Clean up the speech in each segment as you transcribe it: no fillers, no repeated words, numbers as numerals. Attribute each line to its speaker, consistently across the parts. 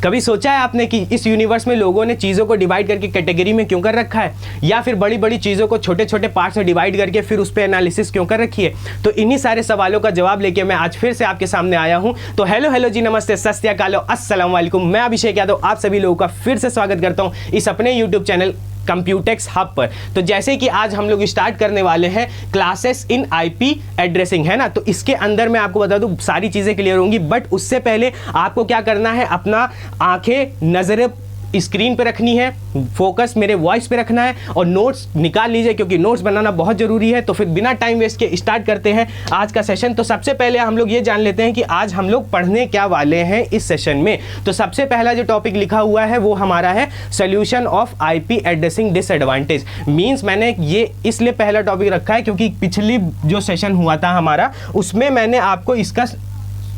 Speaker 1: कभी सोचा है आपने कि इस यूनिवर्स में लोगों ने चीज़ों को डिवाइड करके कैटेगरी में क्यों कर रखा है, या फिर बड़ी बड़ी चीज़ों को छोटे छोटे पार्ट्स में डिवाइड करके फिर उस पर एनालिसिस क्यों कर रखी है? तो इन्हीं सारे सवालों का जवाब लेके मैं आज फिर से आपके सामने आया हूं। तो हेलो जी, नमस्ते, सत श्री अकाल, अस्सलाम वालेकुम। मैं अभिषेक यादव आप सभी लोगों का फिर से स्वागत करता हूं इस अपने यूट्यूब चैनल कंप्यूटेक्स हब पर। तो जैसे कि आज हम लोग स्टार्ट करने वाले हैं क्लासेस इन आईपी एड्रेसिंग, है ना। तो इसके अंदर मैं आपको बता दूं सारी चीजें क्लियर होंगी, बट उससे पहले आपको क्या करना है, अपना आंखें नजरें स्क्रीन पे रखनी है, फोकस मेरे वॉइस पे रखना है और नोट्स निकाल लीजिए क्योंकि नोट्स बनाना बहुत जरूरी है। तो फिर बिना टाइम वेस्ट के स्टार्ट करते हैं आज का सेशन। तो सबसे पहले हम लोग ये जान लेते हैं कि आज हम लोग पढ़ने क्या वाले हैं इस सेशन में। तो सबसे पहला जो टॉपिक लिखा हुआ है वो हमारा है solution of IP addressing disadvantage. Means मैंने ये इसलिए पहला टॉपिक रखा है क्योंकि पिछली जो सेशन हुआ था हमारा, उसमें मैंने आपको इसका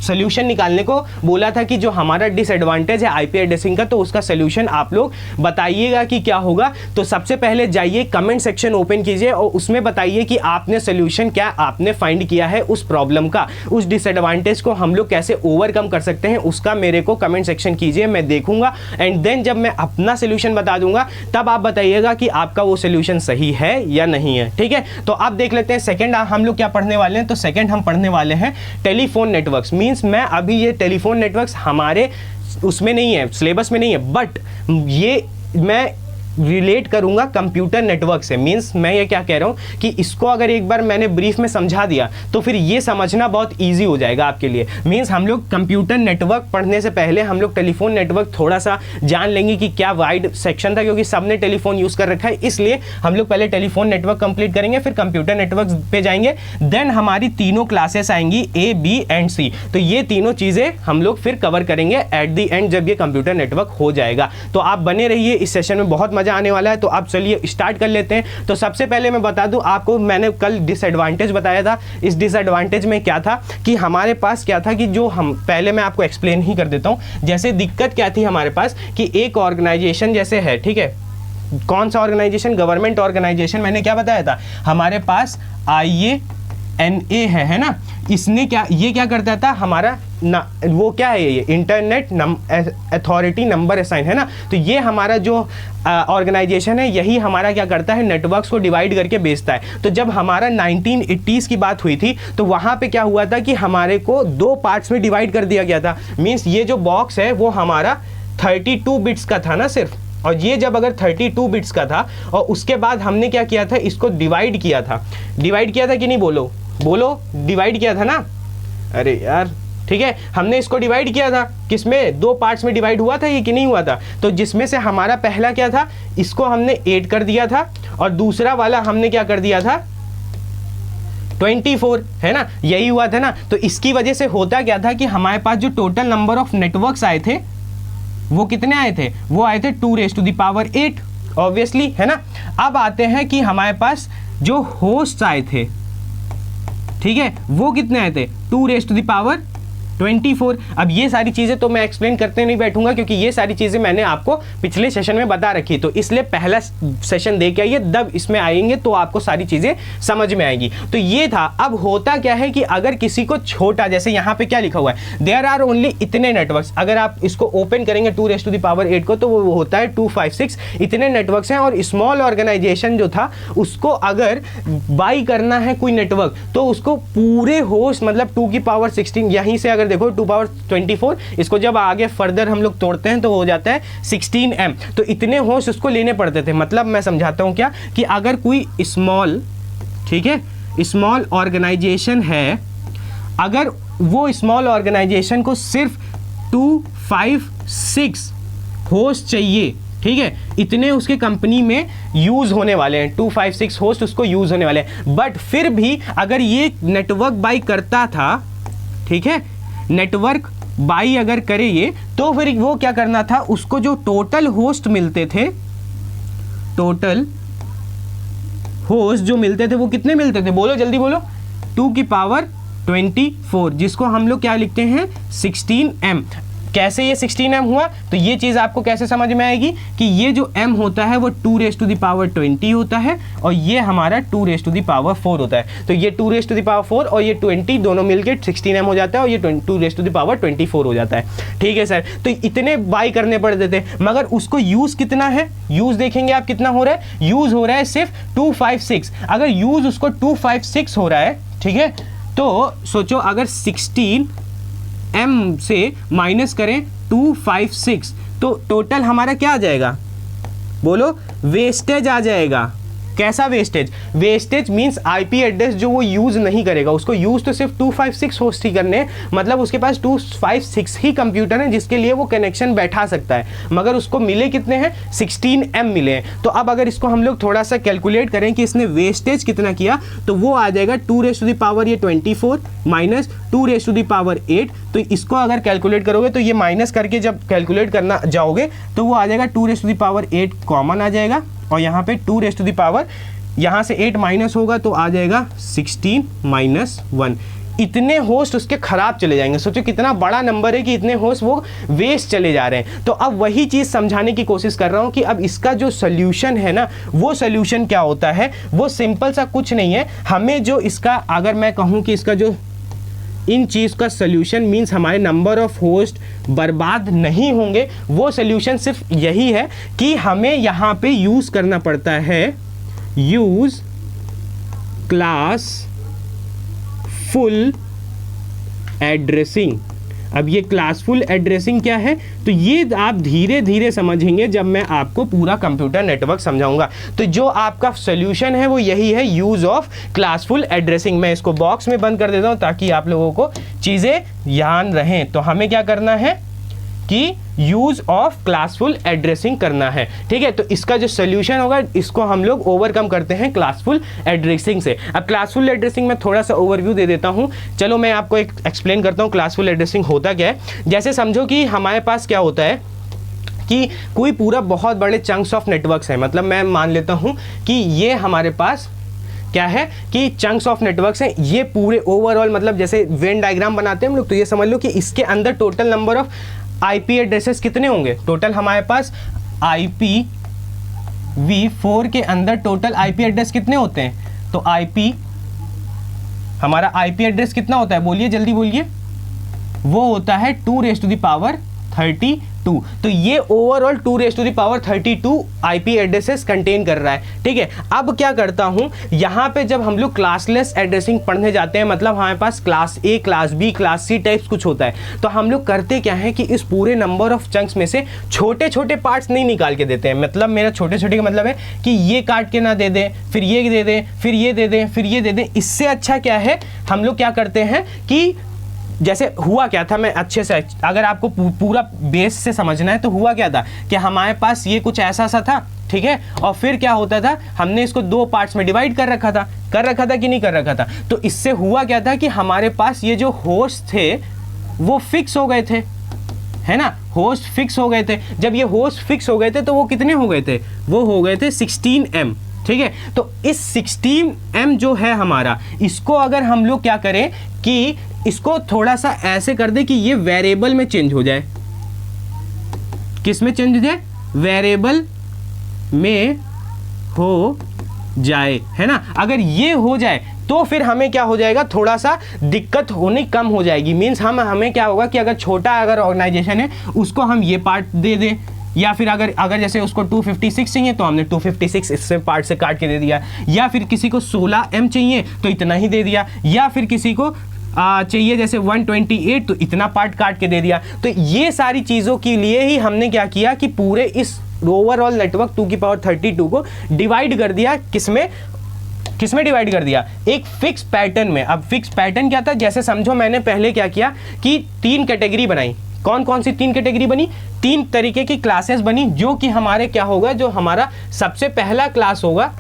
Speaker 1: सोल्यूशन निकालने को बोला था कि जो हमारा डिसएडवांटेज है आईपी एड्रेसिंग का, तो उसका सोल्यूशन आप लोग बताइएगा कि क्या होगा। तो सबसे पहले जाइए कमेंट सेक्शन ओपन कीजिए और उसमें बताइए कि आपने सोल्यूशन क्या आपने फाइंड किया है उस प्रॉब्लम का, उस डिसएडवांटेज को हम लोग कैसे ओवरकम कर सकते हैं उसका मेरे को कमेंट सेक्शन कीजिए, मैं देखूंगा। एंड देन जब मैं अपना सोल्यूशन बता दूंगा तब आप बताइएगा कि आपका वो सोल्यूशन सही है या नहीं है, ठीक है। तो अब देख लेते हैं सेकेंड हम लोग क्या पढ़ने वाले हैं। तो सेकेंड हम पढ़ने वाले हैं टेलीफोन नेटवर्क्स। मैं अभी ये टेलीफोन नेटवर्क्स हमारे उसमें नहीं है, सिलेबस में नहीं है, बट ये मैं रिलेट करूंगा कंप्यूटर नेटवर्क से। मींस मैं ये क्या कह रहा हूं कि इसको अगर एक बार मैंने ब्रीफ में समझा दिया तो फिर ये समझना बहुत इजी हो जाएगा आपके लिए। मींस हम लोग कंप्यूटर नेटवर्क पढ़ने से पहले हम लोग टेलीफोन नेटवर्क थोड़ा सा जान लेंगे कि क्या वाइड सेक्शन था, क्योंकि सबने टेलीफोन यूज कर रखा है, इसलिए हम लोग पहले टेलीफोन नेटवर्क कंप्लीट करेंगे, फिर कंप्यूटर नेटवर्क पे जाएंगे। देन हमारी तीनों क्लासेस आएंगी A, B एंड C। तो ये तीनों चीजें हम लोग फिर कवर करेंगे एट द एंड जब ये कंप्यूटर नेटवर्क हो जाएगा। तो आप बने रहिए, इस सेशन में बहुत मजा आने वाला है। तो अब चलिए स्टार्ट कर लेते हैं। तो सबसे पहले मैं बता दूं आपको, मैंने कल डिसएडवांटेज बताया था। इस डिसएडवांटेज में क्या था कि हमारे पास क्या था कि जो हम पहले मैं आपको एक्सप्लेन ही कर देता हूं। जैसे दिक्कत क्या थी हमारे पास कि एक ऑर्गेनाइजेशन जैसे है, ठीक है, कौन सा ऑर्गेनाइजेशन, गवर्नमेंट ऑर्गेनाइजेशन, मैंने क्या बताया था हमारे पास IANA है ना। इसने क्या, ये क्या करता था हमारा ना, वो क्या है ये इंटरनेट अथॉरिटी नंबर असाइन, है ना। तो ये हमारा जो ऑर्गेनाइजेशन है यही हमारा क्या करता है, नेटवर्क्स को डिवाइड करके बेचता है। तो जब हमारा 1980s की बात हुई थी तो वहाँ पे क्या हुआ था कि हमारे को दो पार्ट्स में डिवाइड कर दिया गया था। मीन्स ये जो बॉक्स है वो हमारा 32 बिट्स का था ना सिर्फ, और ये जब अगर 32 बिट्स का था और उसके बाद हमने क्या किया था, इसको डिवाइड किया था कि नहीं, बोलो डिवाइड किया था ना, अरे यार, ठीक है, हमने इसको डिवाइड किया था किसमें, दो पार्ट्स में डिवाइड हुआ था ये कि नहीं हुआ था। तो जिसमें से हमारा पहला क्या था, इसको हमने 8 कर दिया था और दूसरा वाला हमने क्या कर दिया था 24, है ना, यही हुआ था ना। तो इसकी वजह से होता क्या था कि हमारे पास जो टोटल नंबर ऑफ नेटवर्क्स आए थे वो कितने आए थे, वो आए थे 2⁸8 ऑब्वियसली, है ना। अब आते हैं कि हमारे पास जो होस्ट आए थे, ठीक है, वो कितने आए थे 2⁻24। अब ये सारी चीजें तो मैं एक्सप्लेन करते नहीं बैठूंगा क्योंकि ये सारी चीजें मैंने आपको पिछले सेशन में बता रखी, तो इसलिए पहला सेशन दे के आइए, तब इसमें आएंगे तो आपको सारी चीजें समझ में आएगी। तो ये था। अब होता क्या है कि अगर किसी को छोटा, जैसे यहाँ पे क्या लिखा हुआ है, देयर आर ओनली इतने नेटवर्क्स, अगर आप इसको ओपन करेंगे 2⁸8 को तो वो होता है 256, इतने नेटवर्क्स हैं। और स्मॉल ऑर्गेनाइजेशन जो था उसको अगर बाई करना है कोई नेटवर्क तो उसको पूरे होस्ट मतलब 2⁻16, यहीं से अगर देखो 2⁻24, इसको जब आगे फर्दर हम लोग तोड़ते हैं तो हो जाता है 16M। तो इतने होस्ट उसको लेने पड़ते थे। मतलब मैं समझाता हूं क्या, कि अगर कोई स्मॉल, ठीक है, स्मॉल ऑर्गेनाइजेशन है, अगर वो स्मॉल ऑर्गेनाइजेशन को सिर्फ 256 होस्ट चाहिए, ठीक है, इतने उसके कंपनी में यूज होने वाले हैं, 256 होस्ट उसको यूज होने वाले हैं। बट फिर भी अगर ये नेटवर्क बाई करता था, ठीक है, नेटवर्क बाई अगर करे ये, तो फिर वो क्या करना था, उसको जो टोटल होस्ट मिलते थे, टोटल होस्ट जो मिलते थे वो कितने मिलते थे, बोलो जल्दी बोलो, 2⁻24, जिसको हम लोग क्या लिखते हैं 16M। कैसे ये 16m हुआ, तो ये चीज़ आपको कैसे समझ में आएगी कि ये जो m होता है वो 2⁻20 होता है और ये हमारा 2⁻4 होता है। तो ये 2⁻4 और ये 20 दोनों मिलके 16m हो जाता है और ये 2⁻24 हो जाता है। ठीक है सर, तो इतने बाई करने पड़ते थे, मगर उसको यूज़ कितना है, यूज़ देखेंगे आप कितना हो रहा है, यूज़ हो रहा है सिर्फ 256। अगर यूज़ उसको 256 हो रहा है, ठीक है, तो सोचो अगर 16m से माइनस करें 256 तो टोटल हमारा क्या आ जाएगा, बोलो, वेस्टेज आ जाएगा। कैसा wastage, wastage means IP address जो वो यूज़ नहीं करेगा, उसको यूज़ तो सिर्फ 256 होस्ट ही करने, मतलब उसके पास 256 ही कंप्यूटर है जिसके लिए वो कनेक्शन बैठा सकता है, मगर उसको मिले कितने हैं, 16m मिले हैं। तो अब अगर इसको हम लोग थोड़ा सा कैलकुलेट करें कि इसने वेस्टेज कितना किया, तो वो आ जाएगा 2⁻24 माइनस 2⁻8। तो इसको अगर कैलकुलेट करोगे तो ये माइनस करके जब कैलकुलेट करना जाओगे तो वो आ जाएगा 2⁻8 कॉमन आ जाएगा और यहाँ पे 2⁻, यहाँ से 8 माइनस होगा तो आ जाएगा 16 माइनस 1। इतने होस्ट उसके खराब चले जाएंगे। सोचो कितना बड़ा नंबर है कि इतने होस्ट वो वेस्ट चले जा रहे हैं। तो अब वही चीज़ समझाने की कोशिश कर रहा हूँ कि अब इसका जो सोल्यूशन है ना, वो सोल्यूशन क्या होता है, वो सिंपल सा कुछ नहीं है। हमें जो इसका, अगर मैं कहूँ कि इसका जो इन चीज़ का सोल्यूशन मीन्स हमारे नंबर ऑफ होस्ट बर्बाद नहीं होंगे, वो सोल्यूशन सिर्फ यही है कि हमें यहाँ पे यूज़ करना पड़ता है, यूज़ क्लास फुल एड्रेसिंग। अब ये क्लासफुल एड्रेसिंग क्या है, तो ये आप धीरे धीरे समझेंगे जब मैं आपको पूरा कंप्यूटर नेटवर्क समझाऊंगा। तो जो आपका सोल्यूशन है वो यही है, यूज़ ऑफ क्लासफुल एड्रेसिंग। मैं इसको बॉक्स में बंद कर देता हूँ ताकि आप लोगों को चीज़ें याद रहें। तो हमें क्या करना है कि यूज़ ऑफ क्लासफुल एड्रेसिंग करना है। ठीक है, तो इसका जो सोल्यूशन होगा इसको हम लोग ओवरकम करते हैं क्लासफुल एड्रेसिंग से। अब क्लासफुल एड्रेसिंग में थोड़ा सा ओवरव्यू दे देता हूँ। चलो मैं आपको एक एक्सप्लेन करता हूँ क्लासफुल एड्रेसिंग होता क्या है। जैसे समझो कि हमारे पास क्या होता है कि कोई पूरा बहुत बड़े चंक्स ऑफ नेटवर्क्स हैं, मतलब मैं मान लेता हूँ कि ये हमारे पास क्या है कि चंक्स ऑफ नेटवर्क्स हैं, ये पूरे ओवरऑल, मतलब जैसे वेन डायग्राम बनाते हैं हम लोग, तो ये समझ लो कि इसके अंदर total number of IP addresses कितने होंगे। टोटल हमारे पास IPv4 के अंदर टोटल आईपी एड्रेस कितने होते हैं, तो हमारा आईपी एड्रेस कितना होता है, बोलिए जल्दी बोलिए, वो होता है 2⁻32। तो ये ओवरऑल 2⁻32 आईपी एड्रेसेस कंटेन कर रहा है। ठीक है, अब क्या करता हूं, यहां पे जब हम लोग क्लासलेस एड्रेसिंग पढ़ने जाते हैं, मतलब हमारे पास class A, class B, class C types कुछ होता है, तो हम लोग करते क्या है कि इस पूरे नंबर ऑफ चंक्स में से छोटे छोटे पार्ट्स नहीं निकाल के देते हैं। मतलब मेरा छोटे छोटे का मतलब है कि ये काट के ना दे दें, फिर ये दे दें, फिर ये दे दें, फिर ये दे दें। इससे अच्छा क्या है, हम लोग क्या करते हैं कि जैसे हुआ क्या था, मैं अच्छे से, अगर आपको पूरा बेस से समझना है तो हुआ क्या था कि हमारे पास ये कुछ ऐसा सा था, ठीक है, और फिर क्या होता था, हमने इसको दो पार्ट्स में डिवाइड कर रखा था कि नहीं कर रखा था। तो इससे हुआ क्या था कि हमारे पास ये जो होस्ट थे वो फिक्स हो गए थे, है ना, होस्ट फिक्स हो गए थे। जब ये होस्ट फिक्स हो गए थे तो वो कितने हो गए थे, वो हो गए थे 16M। ठीक है, तो इस 16M जो है हमारा, इसको अगर हम लोग क्या करें कि इसको थोड़ा सा ऐसे कर दे कि ये वेरिएबल में चेंज हो जाए। किस में चेंज हो जाए, वेरिएबल में हो जाए, है ना। अगर ये हो जाए तो फिर हमें क्या हो जाएगा, थोड़ा सा दिक्कत होनी कम हो जाएगी। मीन्स हमें क्या होगा कि अगर छोटा अगर ऑर्गेनाइजेशन है उसको हम ये पार्ट दे दें, या फिर अगर जैसे उसको 256 चाहिए तो हमने 256 इससे पार्ट से काट के दे दिया, या फिर किसी को 16M चाहिए तो इतना ही दे दिया, या फिर किसी को चाहिए जैसे 128 तो इतना पार्ट काट के दे दिया। तो ये सारी चीज़ों के लिए ही हमने क्या किया कि पूरे इस ओवरऑल नेटवर्क 2⁻32 को डिवाइड कर दिया। किसमें डिवाइड कर दिया, एक फिक्स पैटर्न में। अब फिक्स पैटर्न क्या था, जैसे समझो मैंने पहले क्या किया कि 3 कैटेगरी बनाई। कौन कौन सी 3 कैटेगरी बनी, 3 तरीके की क्लासेस बनी, जो कि हमारे क्या होगा, जो हमारा सबसे पहला क्लास होगा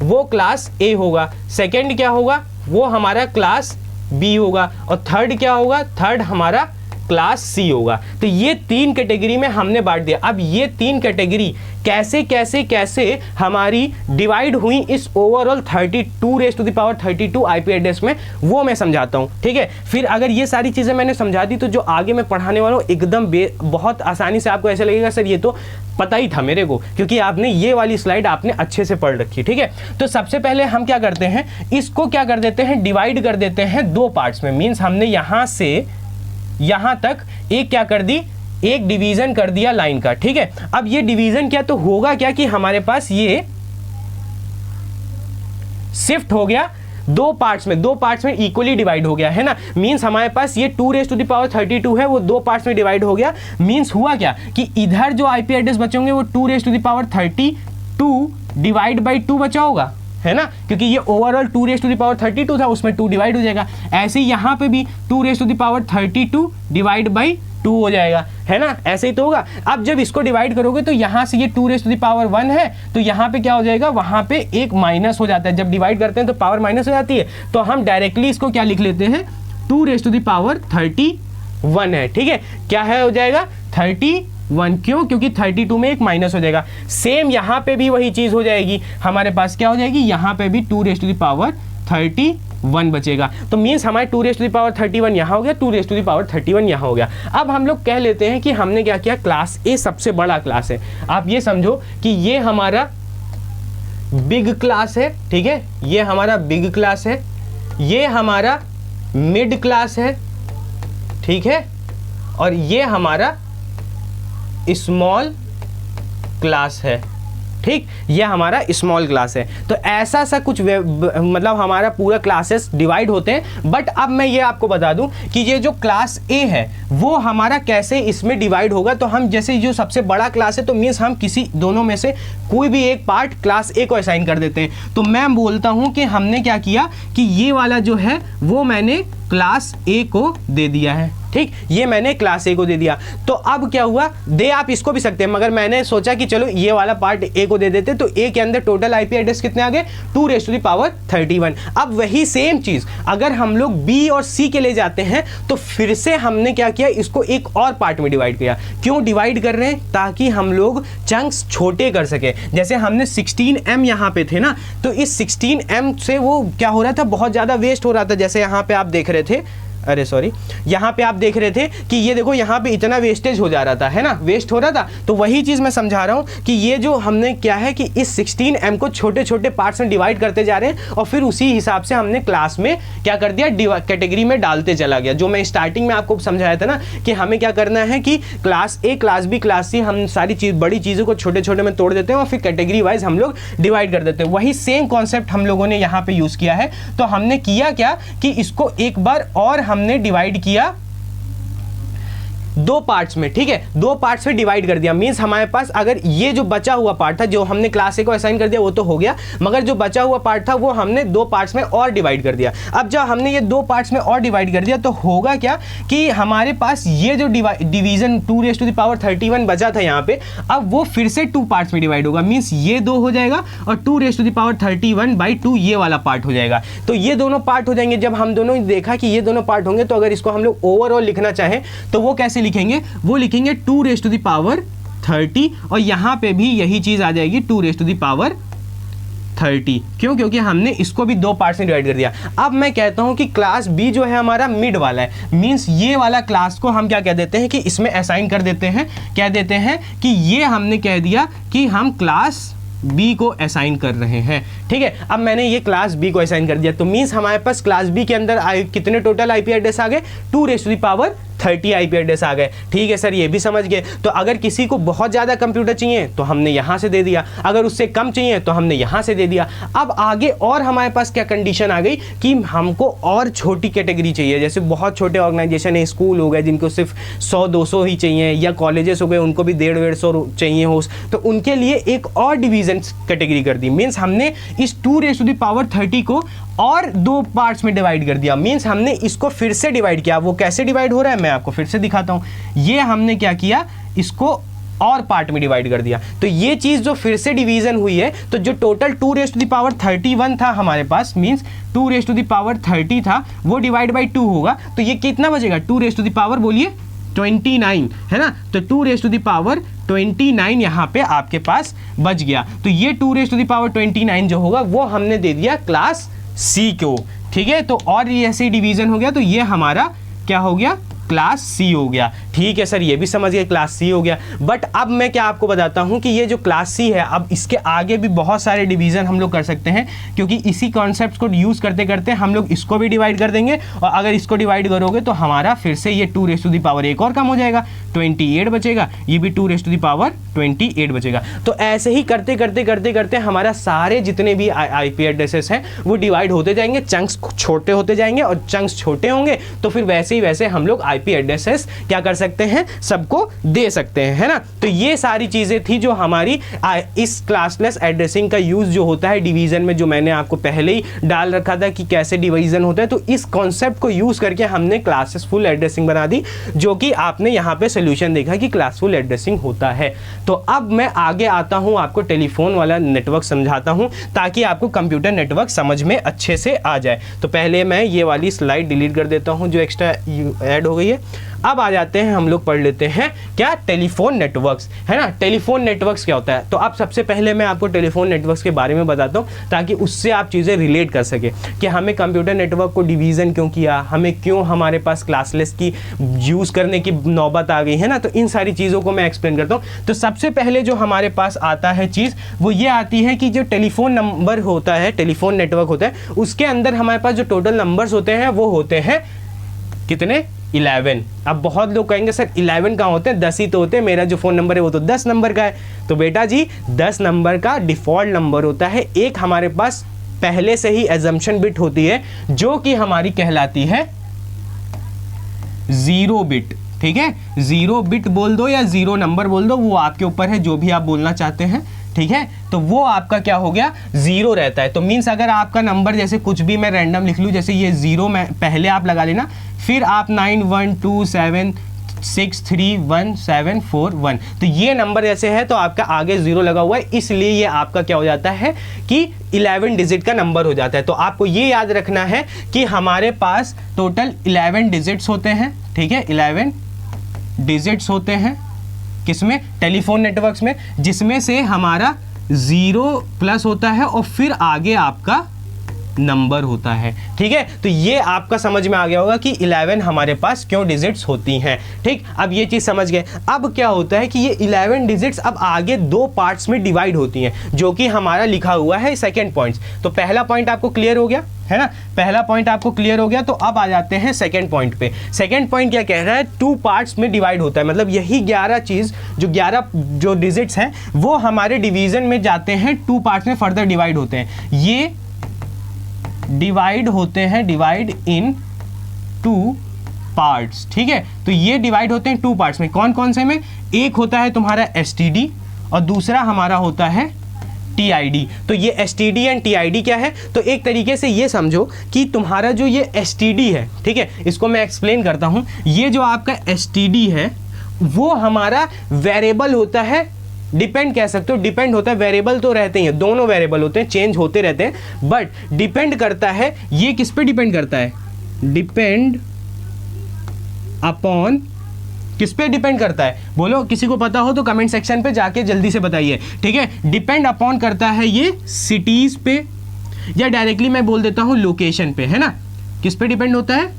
Speaker 1: वो क्लास ए होगा, सेकंड क्या होगा वो हमारा क्लास बी होगा, और थर्ड क्या होगा, थर्ड हमारा क्लास सी होगा। तो ये 3 कैटेगरी में हमने बांट दिया। अब ये 3 कैटेगरी कैसे कैसे कैसे हमारी डिवाइड हुई इस ओवरऑल 32 आईपी एड्रेस में, वो मैं समझाता हूँ, ठीक है। फिर अगर ये सारी चीज़ें मैंने समझा दी तो जो आगे मैं पढ़ाने वाला हूँ एकदम बहुत आसानी से आपको ऐसा लगेगा सर ये तो पता ही था मेरे को, क्योंकि आपने ये वाली स्लाइड आपने अच्छे से पढ़ रखी, ठीक है। तो सबसे पहले हम क्या करते हैं, इसको क्या कर देते हैं, डिवाइड कर देते हैं 2 पार्ट्स में। मीन्स हमने यहां से यहां तक एक क्या कर दी, एक डिवीजन कर दिया लाइन का, ठीक है। अब ये डिवीजन क्या तो होगा क्या कि हमारे पास ये शिफ्ट हो गया 2 पार्ट्स में इक्वली डिवाइड हो गया है ना। मींस हमारे पास ये 2⁻32 है वो 2 पार्ट्स में डिवाइड हो गया। मींस हुआ क्या कि इधर जो आईपी एड्रेस बचे होंगे वो 2⁻32 डिवाइड बाई 2 बचा होगा, है ना, क्योंकि ये ओवरऑल 2⁻32 था, उसमें 2 डिवाइड हो जाएगा। ऐसे ही यहाँ पे भी 2⁻32 डिवाइड बाई 2 हो जाएगा, है ना, ऐसे ही तो होगा। अब जब इसको डिवाइड करोगे तो यहाँ से ये 2⁻1 है तो यहाँ पे क्या हो जाएगा, वहाँ पे एक माइनस हो जाता है। जब डिवाइड करते हैं तो पावर माइनस हो जाती है, तो हम डायरेक्टली इसको क्या लिख लेते हैं 2⁻31 है, ठीक है। क्या है हो जाएगा 31, क्यों, क्योंकि 32 में एक माइनस हो जाएगा। सेम यहाँ पे भी वही चीज़ हो जाएगी, हमारे पास क्या हो जाएगी, यहाँ पे भी 2⁻31 बचेगा। तो मीन्स हमारे 2⁻31 यहाँ हो गया, 2⁻31 यहाँ हो गया। अब हम लोग कह लेते हैं कि हमने क्या किया, क्लास ए सबसे बड़ा क्लास है। आप ये समझो कि ये हमारा बिग क्लास है, ठीक है, ये हमारा बिग क्लास है, ये हमारा मिड क्लास है, ठीक है, और ये हमारा स्मॉल क्लास है, ठीक, ये हमारा स्मॉल क्लास है। तो ऐसा सा कुछ मतलब हमारा पूरा क्लासेस डिवाइड होते हैं। बट अब मैं ये आपको बता दूं कि ये जो क्लास ए है वो हमारा कैसे इसमें डिवाइड होगा। तो हम जैसे जो सबसे बड़ा क्लास है तो मीन्स हम किसी दोनों में से कोई भी एक पार्ट क्लास ए को असाइन कर देते हैं। तो मैं बोलता हूं कि हमने क्या किया कि ये वाला जो है वो मैंने क्लास ए को दे दिया है, ठीक, ये मैंने क्लास ए को दे दिया। तो अब क्या हुआ, दे आप इसको भी सकते हैं, मगर मैंने सोचा कि चलो ये वाला पार्ट ए को दे देते। तो ए के अंदर टोटल आईपी एड्रेस कितने आ गए, 2⁻31। अब वही सेम चीज अगर हम लोग बी और सी के ले जाते हैं तो फिर से हमने क्या किया, इसको एक और पार्ट में डिवाइड किया। क्यों डिवाइड कर रहे हैं, ताकि हम लोग चंक्स छोटे कर सके। जैसे हमने 16M यहाँ पे थे ना, तो इस 16M से वो क्या हो रहा था, बहुत ज्यादा वेस्ट हो रहा था। जैसे यहाँ पे आप देख रहे थे, अरे सॉरी, यहाँ पे आप देख रहे थे कि ये देखो यहाँ पे इतना वेस्टेज हो जा रहा था, है ना, वेस्ट हो रहा था। तो वही चीज़ मैं समझा रहा हूँ कि ये जो हमने क्या है कि इस 16M को छोटे छोटे पार्ट्स में डिवाइड करते जा रहे हैं और फिर उसी हिसाब से हमने क्लास में क्या कर दिया, कैटेगरी में डालते चला गया। जो मैं स्टार्टिंग में आपको समझाया था ना कि हमें क्या करना है कि class A, class B, class C, हम सारी चीज़ बड़ी चीज़ों को छोटे छोटे में तोड़ देते हैं और फिर कैटेगरी वाइज हम लोग डिवाइड कर देते हैं। वही सेम कॉन्सेप्ट हम लोगों ने यहाँ पे यूज़ किया है। तो हमने किया क्या कि इसको एक बार और हमने डिवाइड किया 2 पार्ट्स में, ठीक है, 2 पार्ट्स में डिवाइड कर दिया। मींस हमारे पास अगर ये जो बचा हुआ पार्ट था जो हमने क्लास ए को असाइन कर दिया वो तो हो गया, मगर जो बचा हुआ पार्ट था वो हमने 2 पार्ट्स में और डिवाइड कर दिया। अब जब हमने ये 2 पार्ट्स में और डिवाइड कर दिया तो होगा क्या कि हमारे पास ये जो डिवीजन 2⁻31 बचा था यहाँ पे, अब वो फिर से 2 पार्ट्स में डिवाइड होगा। मींस ये 2 हो जाएगा और 2⁻31/2 ये वाला पार्ट हो जाएगा। तो ये दोनों पार्ट हो जाएंगे। जब हम दोनों देखा कि ये दोनों पार्ट होंगे तो अगर इसको हम लोग ओवरऑल लिखना चाहें तो वो कैसे लिखेंगे, वो लिखेंगे 2⁻30 और यहां पे भी यही चीज आ जाएगी 2⁻30। क्यों, क्योंकि हमने इसको भी 2 पार्ट्स में डिवाइड कर दिया। अब मैं कहता हूं कि क्लास बी जो है हमारा मिड वाला है। मींस ये वाला क्लास को हम क्या कह देते हैं कि इसमें असाइन कर देते हैं, कह देते हैं कि ये हमने कह दिया कि हम क्लास बी को असाइन कर रहे हैं, ठीक है। अब मैंने ये क्लास बी को असाइन कर दिया तो मींस हमारे पास क्लास बी के अंदर कितने टोटल आईपी एड्रेस आ गए, 2⁻30 आईपी एड्रेस आ गए, ठीक है सर, ये भी समझ गए। तो अगर किसी को बहुत ज़्यादा कंप्यूटर चाहिए तो हमने यहाँ से दे दिया, अगर उससे कम चाहिए तो हमने यहाँ से दे दिया। अब आगे और हमारे पास क्या कंडीशन आ गई कि हमको और छोटी कैटेगरी चाहिए। जैसे बहुत छोटे ऑर्गेनाइजेशन है, स्कूल हो गए जिनको सिर्फ 100-200 ही चाहिए, या कॉलेजेस हो गए उनको भी 150-150 चाहिए हो, तो उनके लिए एक और डिवीजन कैटेगरी कर दी। मीन्स हमने इस 2⁻30 को और 2 पार्ट्स में डिवाइड कर दिया। मीन्स हमने इसको फिर से डिवाइड किया। वो कैसे डिवाइड हो रहा है मैं आपको फिर से दिखाता हूं। ये हमने क्या किया, इसको और पार्ट में डिवाइड कर दिया। तो ये चीज जो फिर से डिवीजन हुई है, तो जो टोटल 2⁻31 था हमारे पास, मीन्स 2⁻30 था, वो डिवाइड बाई 2 होगा। तो ये कितना बचेगा, 2⁻, बोलिए 29 है ना, तो 2 रेज़ टू द पावर 29 यहाँ पे आपके पास बच गया। तो ये 2 रेज़ टू द पावर 29 जो होगा वो हमने दे दिया क्लास सी को, ठीक है। तो और ये ऐसे डिवीजन हो गया, तो ये हमारा क्या हो गया, क्लास सी हो गया। ठीक है सर, ये भी समझ गए क्लास सी हो गया। बट अब मैं क्या आपको बताता हूँ कि ये जो क्लास सी है, अब इसके आगे भी बहुत सारे डिवीज़न हम लोग कर सकते हैं, क्योंकि इसी कॉन्सेप्ट को यूज़ करते करते हम लोग इसको भी डिवाइड कर देंगे, और अगर इसको डिवाइड करोगे तो हमारा फिर से ये 2 रेज़ टू द पावर एक और कम हो जाएगा, 28 बचेगा, ये भी 2 रेज़ टू द पावर 28 बचेगा। तो ऐसे ही करते करते करते करते हमारा सारे जितने भी IP एड्रेसेस हैं वो डिवाइड होते जाएंगे, चंक्स छोटे होते जाएंगे, और चंक्स छोटे होंगे तो फिर वैसे ही वैसे हम लोग IP एड्रेसेस क्या कर सकते हैं, सबको दे सकते हैं, है ना। तो ये सारी चीज़ें थी जो हमारी इस क्लासलेस एड्रेसिंग का यूज़ जो होता है डिवीज़न में, जो मैंने आपको पहले ही डाल रखा था कि कैसे डिवीज़न होता है। तो इस कॉन्सेप्ट को यूज़ करके हमने क्लासेसफुल एड्रेसिंग बना दी, जो कि आपने यहाँ पे सोल्यूशन देखा कि क्लासफुल एड्रेसिंग होता है। तो अब मैं आगे आता हूँ, आपको टेलीफोन वाला नेटवर्क समझाता हूँ, ताकि आपको कंप्यूटर नेटवर्क समझ में अच्छे से आ जाए। तो पहले मैं ये वाली स्लाइड डिलीट कर देता हूँ जो एक्स्ट्रा ऐड हो गई है। अब आ जाते हैं, हम लोग पढ़ लेते हैं क्या, टेलीफोन नेटवर्क्स, है ना। टेलीफोन नेटवर्क्स क्या होता है, तो अब सबसे पहले मैं आपको टेलीफोन नेटवर्क्स के बारे में बताता हूँ, ताकि उससे आप चीज़ें रिलेट कर सके कि हमें कंप्यूटर नेटवर्क को डिवीज़न क्यों किया, हमें क्यों हमारे पास क्लासलेस की यूज़ करने की नौबत आ गई, है ना। तो इन सारी चीज़ों को मैं एक्सप्लेन करता हूँ। तो सबसे पहले जो हमारे पास आता है चीज़, वो ये आती है कि जो टेलीफोन नंबर होता है, टेलीफोन नेटवर्क होता है, उसके अंदर हमारे पास जो टोटल नंबर्स होते हैं वो होते हैं कितने, 11। अब बहुत लोग कहेंगे सर 11 कहाँ होते हैं, 10 ही तो होते हैं, मेरा जो फ़ोन नंबर है वो तो 10 नंबर का है। तो बेटा जी 10 नंबर का डिफ़ॉल्ट नंबर होता है। एक हमारे पास पहले से ही एजम्पशन बिट होती है जो कि हमारी कहलाती है 0 बिट, ठीक है। 0 बिट बोल दो या 0 नंबर बोल दो, वो आपके ऊपर है, जो भी आप बोलना चाहते हैं, ठीक है। तो वो आपका क्या हो गया, 0 रहता है। तो मीन्स अगर आपका नंबर जैसे कुछ भी मैं रैंडम लिख लूँ, जैसे ये 0 में पहले आप लगा लेना, फिर आप 9127631741, तो ये नंबर जैसे है तो आपका आगे 0 लगा हुआ है, इसलिए ये आपका क्या हो जाता है कि 11 डिजिट का नंबर हो जाता है। तो आपको ये याद रखना है कि हमारे पास टोटल 11 डिजिट्स होते हैं, ठीक है। 11 डिजिट्स होते हैं किसमें, टेलीफोन नेटवर्क्स में, जिसमें से हमारा 0 प्लस होता है और फिर आगे आपका नंबर होता है, ठीक है। तो ये आपका समझ में आ गया होगा कि 11 हमारे पास क्यों डिजिट्स होती हैं, ठीक। अब ये चीज़ समझ गए। अब क्या होता है कि ये 11 डिजिट्स अब आगे 2 पार्ट्स में डिवाइड होती हैं, जो कि हमारा लिखा हुआ है सेकेंड पॉइंट्स। तो पहला पॉइंट आपको क्लियर हो गया, है ना, पहला पॉइंट आपको क्लियर हो गया। तो अब आ जाते हैं सेकंड पॉइंट पे। सेकंड पॉइंट क्या कह रहा है, 2 पार्ट्स में डिवाइड होता है, मतलब यही 11 चीज़, जो 11 जो डिजिट्स हैं वो हमारे डिवीज़न में जाते हैं, 2 पार्ट्स में फर्दर डिवाइड होते हैं। ये डिवाइड होते हैं, डिवाइड इन 2 पार्ट्स, ठीक है। तो ये डिवाइड होते हैं 2 पार्ट्स में, कौन कौन से में, एक होता है तुम्हारा STD और दूसरा हमारा होता है TID। तो ये STD एंड TID क्या है, तो एक तरीके से ये समझो कि तुम्हारा जो ये STD है, ठीक है, इसको मैं एक्सप्लेन करता हूँ। ये जो आपका STD है वो हमारा वेरिएबल होता है, डिपेंड कह सकते हो, डिपेंड होता है, वेरिएबल तो रहते हैं, दोनों वेरिएबल होते हैं, चेंज होते रहते हैं, बट डिपेंड करता है, ये किस पे डिपेंड करता है, डिपेंड अपॉन, किस पे डिपेंड करता है, बोलो, किसी को पता हो तो कमेंट सेक्शन पे जाके जल्दी से बताइए, ठीक है। डिपेंड अपॉन करता है ये सिटीज पे, या डायरेक्टली मैं बोल देता हूँ लोकेशन पे, है ना। किस पे डिपेंड होता है,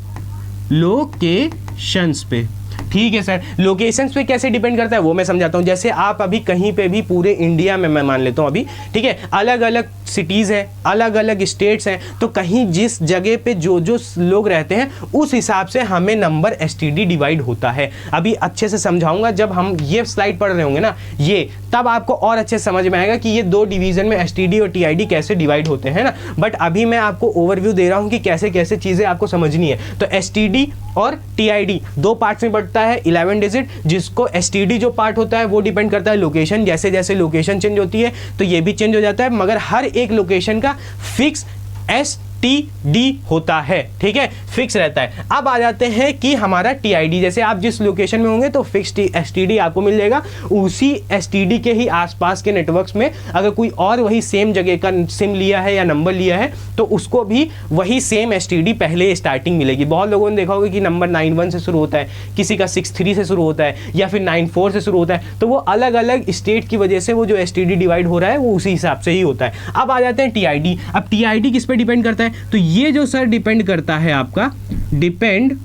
Speaker 1: लोकेशंस पे, ठीक है सर। लोकेशंस पे कैसे डिपेंड करता है वो मैं समझाता हूँ। जैसे आप अभी कहीं पे भी पूरे इंडिया में, मैं मान लेता हूँ अभी, ठीक है, अलग अलग सिटीज़ हैं, अलग अलग स्टेट्स हैं, तो कहीं जिस जगह पे जो जो लोग रहते हैं उस हिसाब से हमें नंबर STD डिवाइड होता है। अभी अच्छे से समझाऊंगा, जब हम ये स्लाइड पढ़ रहे होंगे ना ये, तब आपको और अच्छे से समझ में आएगा कि ये 2 डिवीज़न में STD और TID कैसे डिवाइड होते हैं ना। बट अभी मैं आपको ओवरव्यू दे रहा हूँ कि कैसे कैसे चीज़ें आपको समझनी है। तो STD और TID 2 पार्ट्स में बढ़ता है, 11 डिजिट, जिसको STD जो पार्ट होता है वो डिपेंड करता है लोकेशन, जैसे जैसे लोकेशन चेंज होती है तो ये भी चेंज हो जाता है, मगर हर एक लोकेशन का फिक्स STD STD होता है, ठीक है, फिक्स रहता है। अब आ जाते हैं कि हमारा TID, जैसे आप जिस लोकेशन में होंगे तो फिक्स STD आपको मिल जाएगा, उसी STD के ही आसपास के नेटवर्क्स में अगर कोई और वही सेम जगह का सिम लिया है या नंबर लिया है तो उसको भी वही सेम STD पहले स्टार्टिंग मिलेगी। बहुत लोगों ने देखा होगा कि नंबर 91 से शुरू होता है, किसी का 63 से शुरू होता है या फिर 94 से शुरू होता है, तो वो अलग अलग स्टेट की वजह से वो जो STD डिवाइड हो रहा है वो उसी हिसाब से ही होता है। अब आ जाते हैं TID। अब TID किस पे डिपेंड करता है, तो ये जो सर डिपेंड करता है आपका, डिपेंड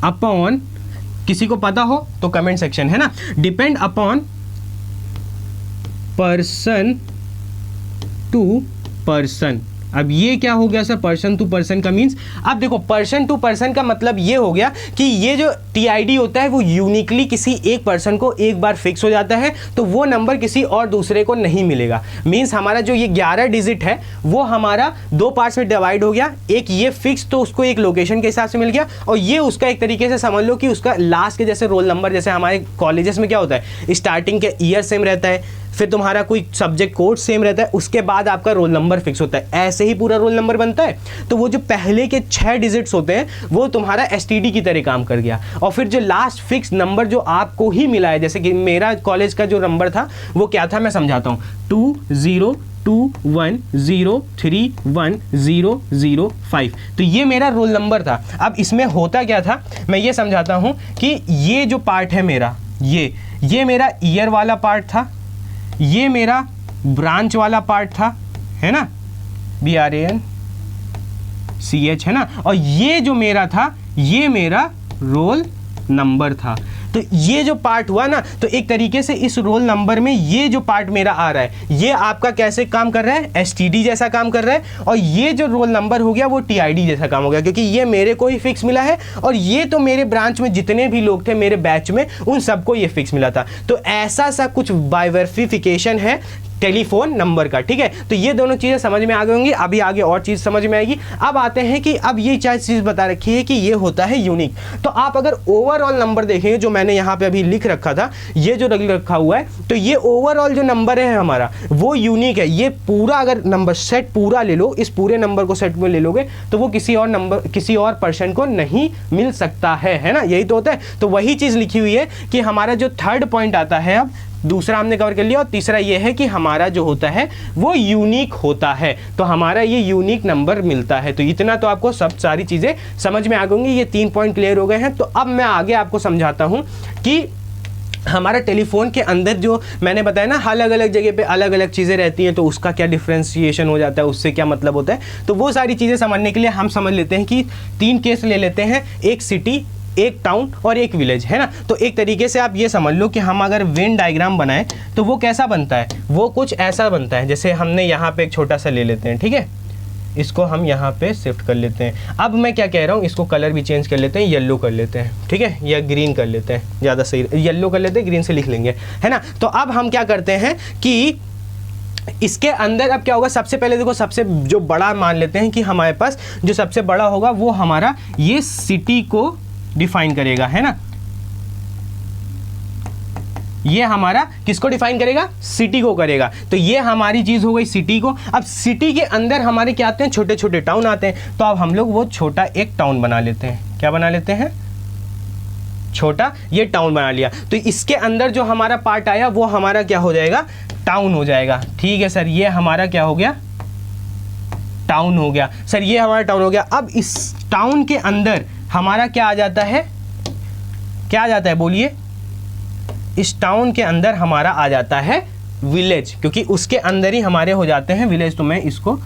Speaker 1: अपॉन, किसी को पता हो तो कमेंट सेक्शन, है ना, depend upon person to person. अब ये क्या हो गया सर, पर्सन टू पर्सन का मीन्स, अब देखो पर्सन टू पर्सन का मतलब ये हो गया कि ये जो TID होता है वो यूनिकली किसी एक पर्सन को एक बार फिक्स हो जाता है, तो वो नंबर किसी और दूसरे को नहीं मिलेगा। मीन्स हमारा जो ये 11 डिजिट है वो हमारा दो पार्ट्स में डिवाइड हो गया, एक ये फिक्स तो उसको एक लोकेशन के हिसाब से मिल गया, और ये उसका एक तरीके से समझ लो कि उसका लास्ट के जैसे रोल नंबर, जैसे हमारे कॉलेजेस में क्या होता है, स्टार्टिंग के ईयर सेम रहता है, फिर तुम्हारा कोई सब्जेक्ट कोड सेम रहता है, उसके बाद आपका रोल नंबर फिक्स होता है, ऐसे ही पूरा रोल नंबर बनता है। तो वो जो पहले के 6 डिजिट्स होते हैं वो तुम्हारा STD की तरह काम कर गया, और फिर जो लास्ट फिक्स नंबर जो आपको ही मिला है, जैसे कि मेरा कॉलेज का जो नंबर था वो क्या था, मैं समझाता हूँ, 2021031005, तो ये मेरा रोल नंबर था। अब इसमें होता क्या था, मैं ये समझाता हूँ कि ये जो पार्ट है मेरा, ये मेरा ईयर वाला पार्ट था, ये मेरा ब्रांच वाला पार्ट था, है ना, BRANCH, है ना, और ये जो मेरा था ये मेरा रोल नंबर था। तो ये जो पार्ट हुआ ना, तो एक तरीके से इस रोल नंबर में ये जो पार्ट मेरा आ रहा है ये आपका कैसे काम कर रहा है, STD जैसा काम कर रहा है, और ये जो रोल नंबर हो गया वो TID जैसा काम हो गया, क्योंकि ये मेरे को ही फिक्स मिला है और ये तो मेरे ब्रांच में जितने भी लोग थे मेरे बैच में उन सबको ये फिक्स मिला था। तो ऐसा सा कुछ बाइवर्सिफिकेशन है टेलीफोन नंबर का, ठीक है। तो ये दोनों चीज़ें समझ में आ गई होंगी, अभी आगे और चीज़ समझ में आएगी। अब आते हैं कि अब ये चीज़ बता रखी है कि ये होता है यूनिक। तो आप अगर ओवरऑल नंबर देखेंगे, जो मैंने यहाँ पे अभी लिख रखा था, ये जो रखा हुआ है, तो ये ओवरऑल जो नंबर है हमारा वो यूनिक है। ये पूरा अगर नंबर सेट पूरा ले लो, इस पूरे नंबर को सेट में ले लोगे तो वो किसी और नंबर, किसी और पर्सन को नहीं मिल सकता है ना, यही तो होता है। तो वही चीज़ लिखी हुई है कि हमारा जो थर्ड पॉइंट आता है, अब दूसरा हमने कवर कर लिया, और तीसरा ये है कि हमारा जो होता है वो यूनिक होता है, तो हमारा ये यूनिक नंबर मिलता है। तो इतना तो आपको सब सारी चीज़ें समझ में आ गई, ये 3 पॉइंट क्लियर हो गए हैं। तो अब मैं आगे आपको समझाता हूँ कि हमारा टेलीफोन के अंदर जो मैंने बताया ना, अलग अलग जगह पे अलग अलग चीज़ें रहती हैं, तो उसका क्या डिफ्रेंशिएशन हो जाता है, उससे क्या मतलब होता है। तो वो सारी चीज़ें समझने के लिए हम समझ लेते हैं कि 3 केस ले लेते हैं, एक सिटी, एक टाउन और एक विलेज, है ना। तो एक तरीके से आप ये समझ लो कि हम अगर वेन डायग्राम बनाएं तो वो कैसा बनता है, वो कुछ ऐसा बनता है, जैसे हमने यहाँ पे एक छोटा सा ले लेते हैं, ठीक है, इसको हम यहाँ पे शिफ्ट कर लेते हैं। अब मैं क्या कह रहा हूँ, इसको कलर भी चेंज कर लेते हैं, येलो कर लेते हैं, ठीक है, या ग्रीन कर लेते हैं, ज़्यादा सही, येलो कर लेते हैं, ग्रीन से लिख लेंगे, है ना। तो अब हम क्या करते हैं कि इसके अंदर अब क्या होगा, सबसे पहले देखो, सबसे जो बड़ा मान लेते हैं कि हमारे पास जो सबसे बड़ा होगा वो हमारा ये सिटी को डिफाइन करेगा, है ना। ये हमारा किसको डिफाइन करेगा, सिटी को करेगा। तो ये हमारी चीज हो गई सिटी को। अब सिटी के अंदर हमारे क्या आते हैं, छोटे छोटे टाउन आते हैं। तो अब हम लोग वो छोटा एक टाउन बना लेते हैं, क्या बना लेते हैं, छोटा ये टाउन बना लिया। तो इसके अंदर जो हमारा पार्ट आया वो हमारा क्या हो जाएगा, टाउन हो जाएगा। ठीक है सर, ये हमारा क्या हो गया, टाउन हो गया। सर ये हमारा टाउन हो गया। अब इस टाउन के अंदर हमारा क्या आ जाता है, क्या आ जाता है बोलिए, इस टाउन के अंदर हमारा आ जाता है विलेज, क्योंकि उसके अंदर ही हमारे हो जाते हैं विलेज। तो मैं इसको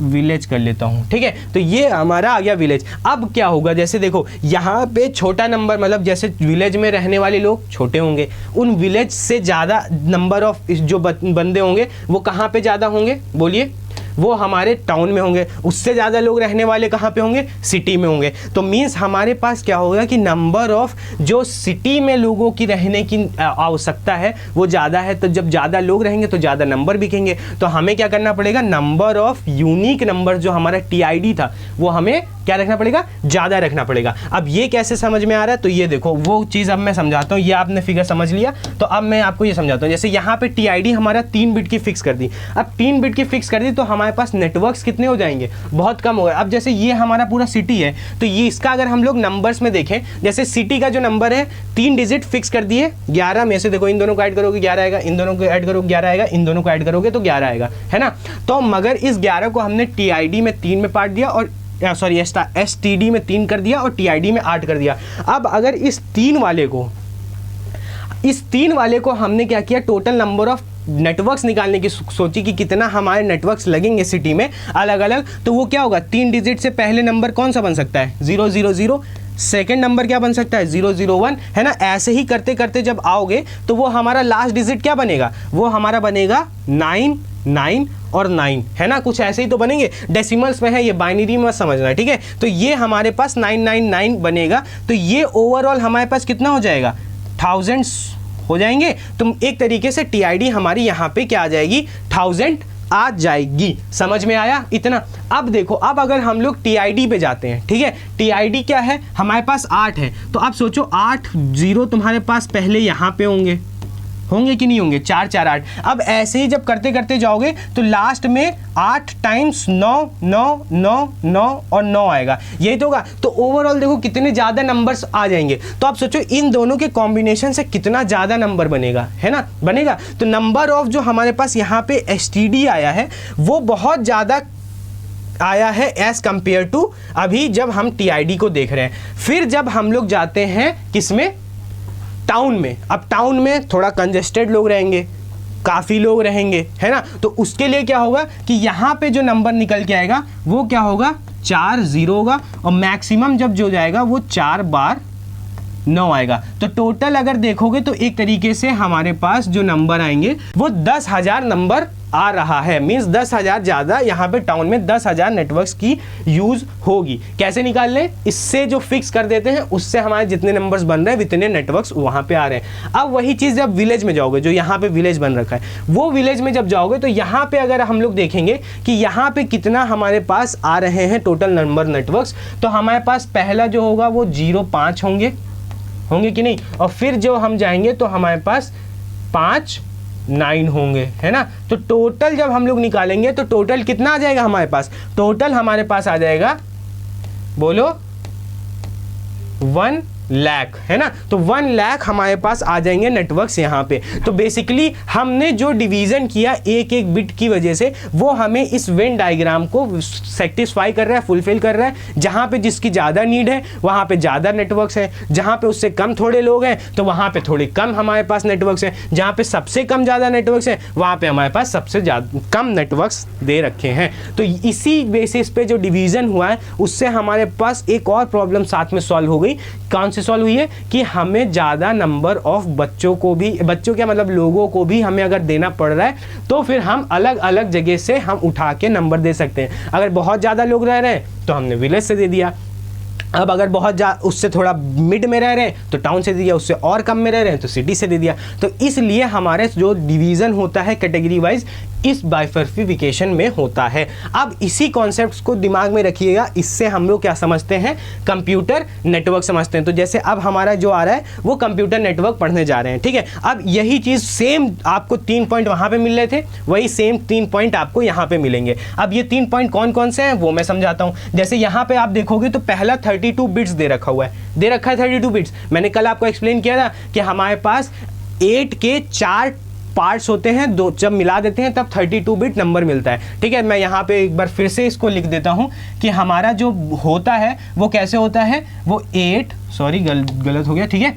Speaker 1: विलेज कर लेता हूँ, ठीक है। तो ये हमारा आ गया विलेज। अब क्या होगा, जैसे देखो यहाँ पे छोटा नंबर, मतलब जैसे विलेज में रहने वाले लोग छोटे होंगे, उन विलेज से ज़्यादा नंबर ऑफ जो बंदे होंगे वो कहाँ पे ज़्यादा होंगे बोलिए, वो हमारे टाउन में होंगे। उससे ज़्यादा लोग रहने वाले कहाँ पे होंगे, सिटी में होंगे। तो मीन्स हमारे पास क्या होगा कि नंबर ऑफ जो सिटी में लोगों की रहने की आवश्यकता है वो ज़्यादा है। तो जब ज़्यादा लोग रहेंगे तो ज़्यादा नंबर बिकेंगे। तो हमें क्या करना पड़ेगा, नंबर ऑफ यूनिक नंबर जो हमारा TID था वो हमें क्या रखना पड़ेगा, ज़्यादा रखना पड़ेगा। अब ये कैसे समझ में आ रहा है, तो ये देखो वो चीज़ अब मैं समझाता हूँ। ये आपने फिगर समझ लिया, तो अब मैं आपको ये समझाता हूँ। जैसे यहाँ पे TID हमारा 3 बिट की फिक्स कर दी। अब 3 बिट की फिक्स कर दी तो हमारे पास नेटवर्क्स कितने हो जाएंगे, बहुत कम हो गए। अब जैसे ये हमारा पूरा सिटी है, तो ये इसका अगर हम लोग नंबर्स में देखें, जैसे सिटी का जो नंबर है 3 डिजिट फिक्स कर दिए 11 में से। देखो इन दोनों को ऐड करोगे 11 आएगा, इन दोनों को ऐड करोगे 11 आएगा, इन दोनों को ऐड करोगे तो 11 आएगा, है ना। तो मगर इस 11 को हमने TID में 3 में बांट दिया और सॉरी STD में 3 कर दिया और TID में 8 कर दिया। अब अगर इस 3 वाले को हमने क्या किया, टोटल नंबर ऑफ नेटवर्क्स निकालने की सोची कि कितना हमारे नेटवर्क्स लगेंगे सिटी में अलग अलग, तो वो क्या होगा, 3 डिजिट से पहले नंबर कौन सा बन सकता है, 000, सेकेंड नंबर क्या बन सकता है, 001, है ना। ऐसे ही करते करते जब आओगे तो वो हमारा लास्ट डिजिट क्या बनेगा, वो हमारा बनेगा 9 9 और 9, है ना। कुछ ऐसे ही तो बनेंगे, डेसिमल्स में है, ये बाइनरी में समझना है, ठीक है। तो ये हमारे पास 999 बनेगा। तो ये ओवरऑल हमारे पास कितना हो जाएगा, थाउजेंड्स हो जाएंगे। तो एक तरीके से TID हमारी यहाँ पे क्या आ जाएगी, 1000 आ जाएगी। समझ में आया इतना। अब देखो, अब अगर हम लोग TID पे जाते हैं, ठीक है, TID क्या है, हमारे पास 8 है। तो अब सोचो 8 0 तुम्हारे पास पहले यहाँ पे होंगे कि नहीं होंगे, 4 4 8। अब ऐसे ही जब करते करते जाओगे तो लास्ट में 8 टाइम्स 9 9 9 9 और 9 आएगा, यही तो होगा। तो ओवरऑल देखो कितने ज़्यादा नंबर्स आ जाएंगे। तो आप सोचो इन दोनों के कॉम्बिनेशन से कितना ज़्यादा नंबर बनेगा, है ना, बनेगा। तो नंबर ऑफ जो हमारे पास यहाँ पे STD आया है वो बहुत ज़्यादा आया है एज कंपेयर टू अभी जब हम TID को देख रहे हैं। फिर जब हम लोग जाते हैं किसमें, टाउन में। अब टाउन में थोड़ा कंजेस्टेड लोग रहेंगे, काफ़ी लोग रहेंगे, है ना। तो उसके लिए क्या होगा कि यहाँ पे जो नंबर निकल के आएगा वो क्या होगा, 4 0 होगा और मैक्सिमम जब जो जाएगा वो 4 बार 9 आएगा। तो टोटल अगर देखोगे तो एक तरीके से हमारे पास जो नंबर आएंगे वो 10,000 नंबर आ रहा है। मींस 10,000 ज़्यादा यहाँ पे टाउन में 10,000 नेटवर्क्स की यूज़ होगी। कैसे निकाल लें, इससे जो फिक्स कर देते हैं उससे हमारे जितने नंबर्स बन रहे हैं उतने नेटवर्क्स वहाँ पे आ रहे हैं। अब वही चीज़ जब विलेज में जाओगे, जो यहाँ पे विलेज बन रखा है, वो विलेज में जब जाओगे तो यहाँ पे अगर हम लोग देखेंगे कि यहाँ पे कितना हमारे पास आ रहे हैं टोटल नंबर नेटवर्क्स, तो हमारे पास पहला जो होगा वो 05 होंगे कि नहीं, और फिर जो हम जाएंगे तो हमारे पास 5 9 होंगे, है ना। तो टोटल जब हम लोग निकालेंगे तो टोटल कितना आ जाएगा हमारे पास, टोटल हमारे पास आ जाएगा, बोलो 1 लाख, है ना। तो 1 लाख हमारे पास आ जाएंगे नेटवर्क्स यहाँ पे। तो बेसिकली हमने जो डिवीजन किया एक एक बिट की वजह से, वो हमें इस वेन डायग्राम को सेटिस्फाई कर रहा है, फुलफिल कर रहा है। जहाँ पे जिसकी ज़्यादा नीड है वहाँ पे ज़्यादा नेटवर्क्स हैं, जहाँ पे उससे कम थोड़े लोग हैं तो वहाँ पे थोड़े कम हमारे पास नेटवर्क्स हैं, जहाँ पे सबसे कम ज़्यादा नेटवर्क्स हैं वहाँ पे हमारे पास सबसे ज़्यादा कम नेटवर्क्स दे रखे हैं। तो इसी बेसिस पे जो डिवीज़न हुआ है उससे हमारे पास एक और प्रॉब्लम साथ में सॉल्व हो गई। कौन सी सॉल्व हुई है कि हमें ज़्यादा नंबर ऑफ बच्चों को भी, बच्चों क्या मतलब लोगों को भी हमें अगर देना पड़ रहा है तो फिर हम अलग अलग जगह से हम उठा के नंबर दे सकते हैं। अगर बहुत ज़्यादा लोग रह रहे हैं तो हमने विलेज से दे दिया। अब अगर बहुत उससे थोड़ा मिड में रह रहे हैं तो टाउन से दे दिया, उससे और कम में रह रहे हैं तो सिटी से दे दिया। तो इसलिए हमारे जो डिवीज़न होता है कैटेगरी वाइज इस बाइफर्फिकेशन में होता है। अब इसी कॉन्सेप्ट्स को दिमाग में रखिएगा, इससे हम लोग क्या समझते हैं, कंप्यूटर नेटवर्क समझते हैं। तो जैसे अब हमारा जो आ रहा है वो कंप्यूटर नेटवर्क पढ़ने जा रहे हैं, ठीक है। अब यही चीज़ सेम आपको 3 पॉइंट वहाँ पे मिल रहे थे, वही सेम 3 पॉइंट आपको यहाँ पे मिलेंगे। अब ये 3 पॉइंट कौन कौन से हैं वो मैं समझाता हूँ। जैसे यहाँ पे आप देखोगे तो पहला 32 बिट्स दे रखा हुआ है, दे रखा है 32 बिट्स। मैंने कल आपको एक्सप्लेन किया था कि हमारे पास 8 के 4 पार्ट्स होते हैं, दो जब मिला देते हैं तब 32 बिट नंबर मिलता है, ठीक है। मैं यहाँ पे एक बार फिर से इसको लिख देता हूँ कि हमारा जो होता है वो कैसे होता है, वो 8 सॉरी गलत हो गया, ठीक है,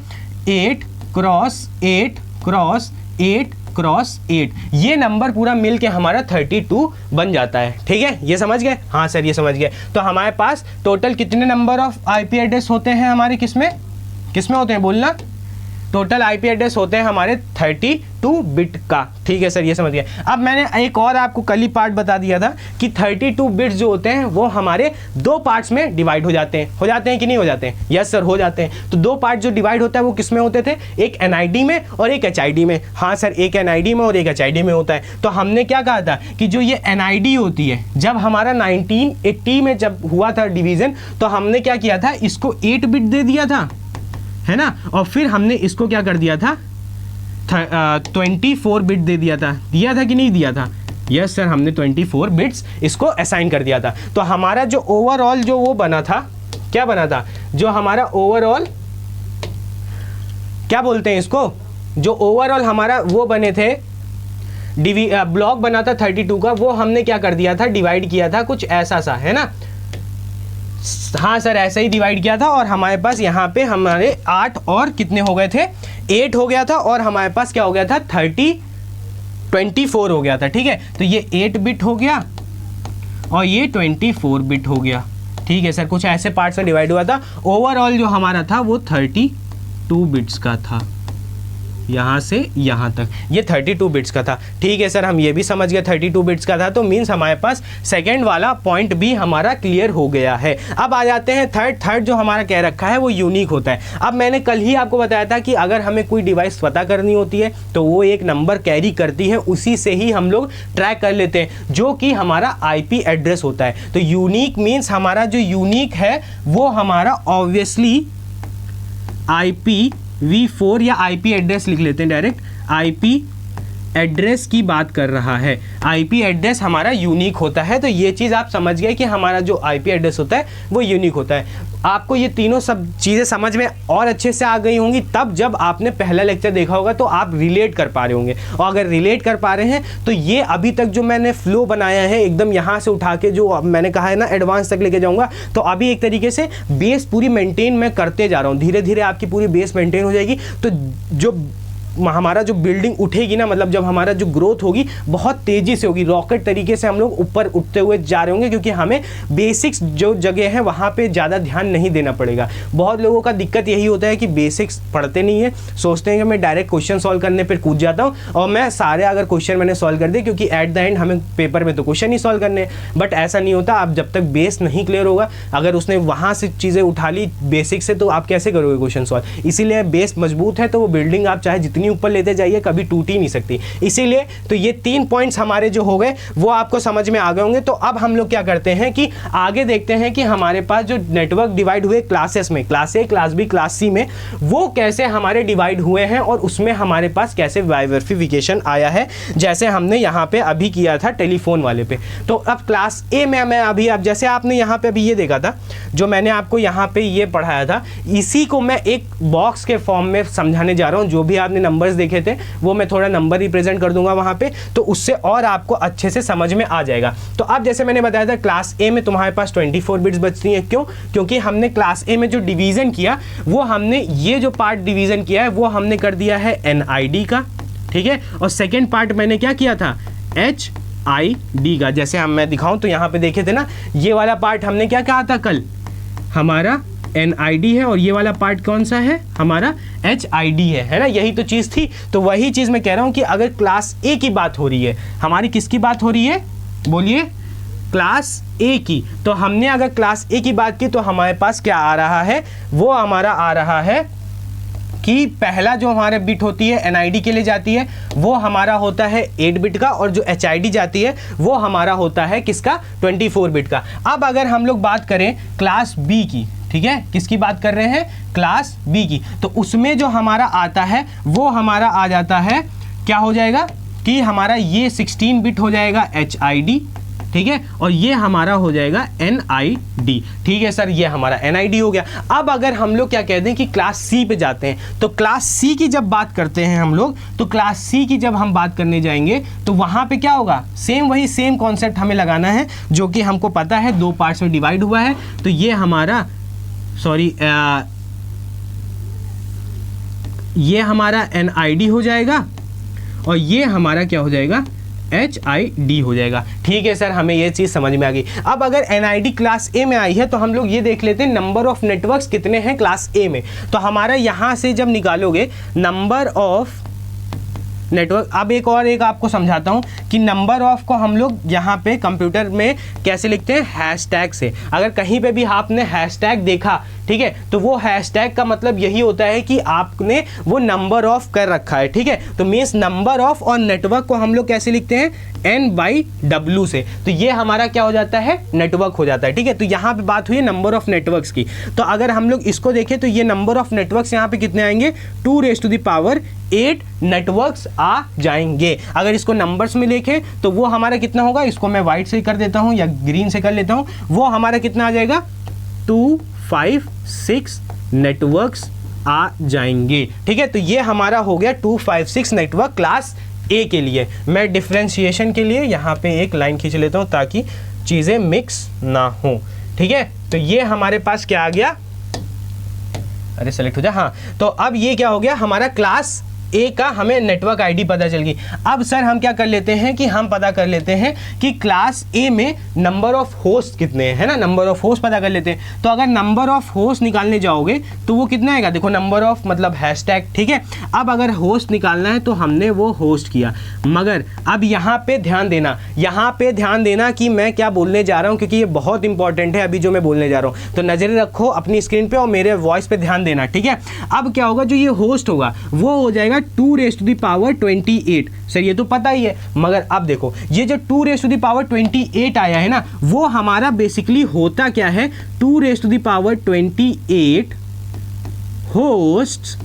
Speaker 1: 8 क्रॉस 8 क्रॉस 8 क्रॉस 8, ये नंबर पूरा मिल के हमारा 32 बन जाता है, ठीक है। ये समझ गए, हाँ सर ये समझ गए। तो हमारे पास टोटल कितने नंबर ऑफ IP एड्रेस होते हैं हमारे, किसमें होते हैं बोलना, टोटल आईपी एड्रेस होते हैं हमारे 32 बिट का। ठीक है सर, ये समझ गए। अब मैंने एक और आपको कल ही पार्ट बता दिया था कि 32 बिट्स जो होते हैं वो हमारे दो पार्ट्स में डिवाइड हो जाते हैं कि नहीं हो जाते हैं? यस सर, हो जाते हैं। तो दो पार्ट जो डिवाइड होता है वो किस में होते थे? एक एनआईडी में और एक एचआईडी में। हाँ सर, एक एनआईडी में और एक एचआईडी में होता है। तो हमने क्या कहा था कि जो ये एनआईडी होती है, जब हमारा 1980 में जब हुआ था डिवीजन, तो हमने क्या किया था, इसको 8 बिट दे दिया था, है ना, और फिर हमने इसको क्या कर दिया था, 24 बिट दे दिया था कि नहीं दिया था? यस सर, हमने 24 बिट्स इसको असाइन कर दिया था। तो हमारा जो ओवरऑल जो वो बना था, क्या बना था, जो हमारा ओवरऑल क्या बोलते हैं इसको, जो ओवरऑल हमारा वो बने थे ब्लॉक बना था 32 का, वो हमने क्या कर दिया था, डिवाइड किया था कुछ ऐसा सा, है ना। हाँ सर, ऐसा ही डिवाइड किया था और हमारे पास यहाँ पे हमारे 8 और कितने हो गए थे, 8 हो गया था और हमारे पास क्या हो गया था, 24 हो गया था। ठीक है, तो ये 8 बिट हो गया और ये 24 बिट हो गया। ठीक है सर, कुछ ऐसे पार्ट्स में डिवाइड हुआ था। ओवरऑल जो हमारा था वो 32 बिट्स का था, यहाँ से यहाँ तक ये 32 बिट्स का था। ठीक है सर, हम ये भी समझ गए 32 बिट्स का था, तो मीन्स हमारे पास सेकेंड वाला पॉइंट भी हमारा क्लियर हो गया है। अब आ जाते हैं थर्ड जो हमारा कह रखा है वो यूनिक होता है। अब मैंने कल ही आपको बताया था कि अगर हमें कोई डिवाइस पता करनी होती है तो वो एक नंबर कैरी करती है, उसी से ही हम लोग ट्रैक कर लेते हैं, जो कि हमारा IP एड्रेस होता है। तो यूनिक मीन्स हमारा जो यूनिक है वो हमारा ऑब्वियसली IPv4 या IP एड्रेस लिख लेते हैं डायरेक्ट, IP एड्रेस की बात कर रहा है। IP एड्रेस हमारा यूनिक होता है। तो ये चीज़ आप समझ गए कि हमारा जो IP एड्रेस होता है वो यूनिक होता है। आपको ये तीनों सब चीज़ें समझ में और अच्छे से आ गई होंगी तब जब आपने पहला लेक्चर देखा होगा, तो आप रिलेट कर पा रहे होंगे। और अगर रिलेट कर पा रहे हैं तो ये अभी तक जो मैंने फ्लो बनाया है एकदम यहाँ से उठा के, जो मैंने कहा है ना एडवांस तक लेके जाऊँगा, तो अभी एक तरीके से बेस पूरी मेंटेन मैं करते जा रहा हूँ। धीरे धीरे आपकी पूरी बेस मेंटेन हो जाएगी। तो जो हमारा जो बिल्डिंग उठेगी ना, मतलब जब हमारा जो ग्रोथ होगी बहुत तेज़ी से होगी, रॉकेट तरीके से हम लोग ऊपर उठते हुए जा रहे होंगे, क्योंकि हमें बेसिक्स जो जगह है वहाँ पे ज़्यादा ध्यान नहीं देना पड़ेगा। बहुत लोगों का दिक्कत यही होता है कि बेसिक्स पढ़ते नहीं है, सोचते हैं कि मैं डायरेक्ट क्वेश्चन सॉल्व करने पर कूद जाता हूँ और मैं सारे अगर क्वेश्चन मैंने सॉल्व कर दिए, क्योंकि एट द एंड हमें पेपर में तो क्वेश्चन ही सॉल्व करने हैं। बट ऐसा नहीं होता। आप जब तक बेस नहीं क्लियर होगा, अगर उसने वहाँ से चीज़ें उठा ली बेसिक से, तो आप कैसे करोगे क्वेश्चन सॉल्व। इसीलिए बेस मजबूत है तो वो बिल्डिंग आप चाहे जितनी ऊपर लेते जाइए कभी टूट ही नहीं सकती। इसीलिए तो ये 3 पॉइंट्स हमारे जो हो गए वो आपको समझ में आ गए होंगे। तो अब हम लोग क्या करते हैं कि आगे देखते हैं कि हमारे पास जो नेटवर्क डिवाइड हुए क्लासेस में, class A, class B, class C में, वो कैसे हमारे डिवाइड हुए हैं और उसमें हमारे पास कैसे वाइफिकेशन आया है, जैसे हमने यहाँ पे अभी किया था टेलीफोन वाले पे। तो अब क्लास A में मैं अभी, अब जैसे आपने यहाँ पे अभी ये देखा था, जो मैंने आपको यहाँ पे ये पढ़ाया था, इसी को मैं एक बॉक्स के फॉर्म में समझाने जा रहा हूँ। जो भी आपने नंबर्स देखे थे वो मैं थोड़ा नंबर रिप्रेजेंट कर दूंगा वहां पे, तो उससे और आपको अच्छे से समझ में आ जाएगा। तो अब जैसे मैंने बताया था क्लास A में तुम्हारे पास 24 बिट्स बचती हैं। क्यों? क्योंकि हमने क्लास A में जो डिवीजन किया, वो हमने ये जो पार्ट डिवीजन किया है वो हमने कर दिया है NID का, ठीक है। और सेकेंड पार्ट मैंने क्या किया था, HID का। जैसे हम मैं दिखाऊं तो यहाँ पे देखे थे ना, ये वाला पार्ट हमने क्या कहा था कल, हमारा NID है और ये वाला पार्ट कौन सा है, हमारा HID है ना। यही तो चीज़ थी। तो वही चीज़ मैं कह रहा हूँ कि अगर क्लास A की बात हो रही है, हमारी किसकी बात हो रही है, बोलिए, क्लास A की। तो हमने अगर क्लास A की बात की तो हमारे पास क्या आ रहा है, वो हमारा आ रहा है कि पहला जो हमारे बिट होती है NID के लिए जाती है, वो हमारा होता है 8 बिट का, और जो HID जाती है वो हमारा होता है किसका, 24 बिट का। अब अगर हम लोग बात करें क्लास B की, ठीक है, किसकी बात कर रहे हैं, क्लास B की, तो उसमें जो हमारा आता है वो हमारा आ जाता है, क्या हो जाएगा कि हमारा ये 16 बिट हो जाएगा HID, ठीक है, और ये हमारा हो जाएगा NID। ठीक है सर, ये हमारा NID हो गया। अब अगर हम लोग क्या कहते हैं कि क्लास C पे जाते हैं, तो क्लास C की जब बात करते हैं हम लोग, तो क्लास C की जब हम बात करने जाएंगे तो वहाँ पे क्या होगा, वही सेम कॉन्सेप्ट हमें लगाना है, जो कि हमको पता है 2 पार्ट्स में डिवाइड हुआ है। तो ये हमारा ये हमारा NID हो जाएगा और ये हमारा क्या हो जाएगा, HID हो जाएगा। ठीक है सर, हमें ये चीज़ समझ में आ गई। अब अगर NID क्लास A में आई है तो हम लोग ये देख लेते हैं नंबर ऑफ नेटवर्क्स कितने हैं क्लास A में। तो हमारा यहाँ से जब निकालोगे नंबर ऑफ नेटवर्क, अब एक आपको समझाता हूँ कि नंबर ऑफ को हम लोग यहाँ पे कंप्यूटर में कैसे लिखते हैं, हैशटैग से। अगर कहीं पे भी आपने हैशटैग देखा, ठीक है, तो वो हैशटैग का मतलब यही होता है कि आपने वो नंबर ऑफ कर रखा है। ठीक है, तो मीन्स नंबर ऑफ और नेटवर्क को हम लोग कैसे लिखते हैं, N/W से। तो ये हमारा क्या हो जाता है, नेटवर्क हो जाता है। ठीक है, तो यहाँ पे बात हुई नंबर ऑफ नेटवर्क्स की। तो अगर हम लोग इसको देखें तो ये नंबर ऑफ नेटवर्क्स यहाँ पे कितने आएंगे, 2⁸ नेटवर्क्स आ जाएंगे। अगर इसको नंबर्स में लिखें तो वो हमारा कितना होगा, इसको मैं व्हाइट से कर देता हूँ या ग्रीन से कर लेता हूँ, वो हमारा कितना आ जाएगा, 256 नेटवर्क्स आ जाएंगे। ठीक है, तो ये हमारा हो गया 256 नेटवर्क क्लास A के लिए। मैं डिफरेंशिएशन के लिए यहाँ पे एक लाइन खींच लेता हूँ ताकि चीज़ें मिक्स ना हो। ठीक है, तो ये हमारे पास क्या आ गया, अरे सेलेक्ट हो जा, हाँ। तो अब ये क्या हो गया, हमारा क्लास A का हमें नेटवर्क आईडी पता चल गई। अब सर हम क्या कर लेते हैं कि हम पता कर लेते हैं कि क्लास A में नंबर ऑफ होस्ट कितने हैं, है ना, नंबर ऑफ होस्ट पता कर लेते हैं। तो अगर नंबर ऑफ होस्ट निकालने जाओगे तो वो कितना आएगा, देखो नंबर ऑफ मतलब हैशटैग। ठीक है, अब अगर होस्ट निकालना है तो हमने वो होस्ट किया, मगर अब यहाँ पे ध्यान देना, यहाँ पे ध्यान देना कि मैं क्या बोलने जा रहा हूँ, क्योंकि ये बहुत इंपॉर्टेंट है अभी जो मैं बोलने जा रहा हूँ। तो नजर रखो अपनी स्क्रीन पे और मेरे वॉइस पे ध्यान देना। ठीक है, अब क्या होगा, जो ये होस्ट होगा वो हो जाएगा 2⁻28। सर ये तो पता ही है, मगर अब देखो ये जो 2⁻28 आया है ना, वो हमारा बेसिकली होता क्या है, 2⁻28 होस्ट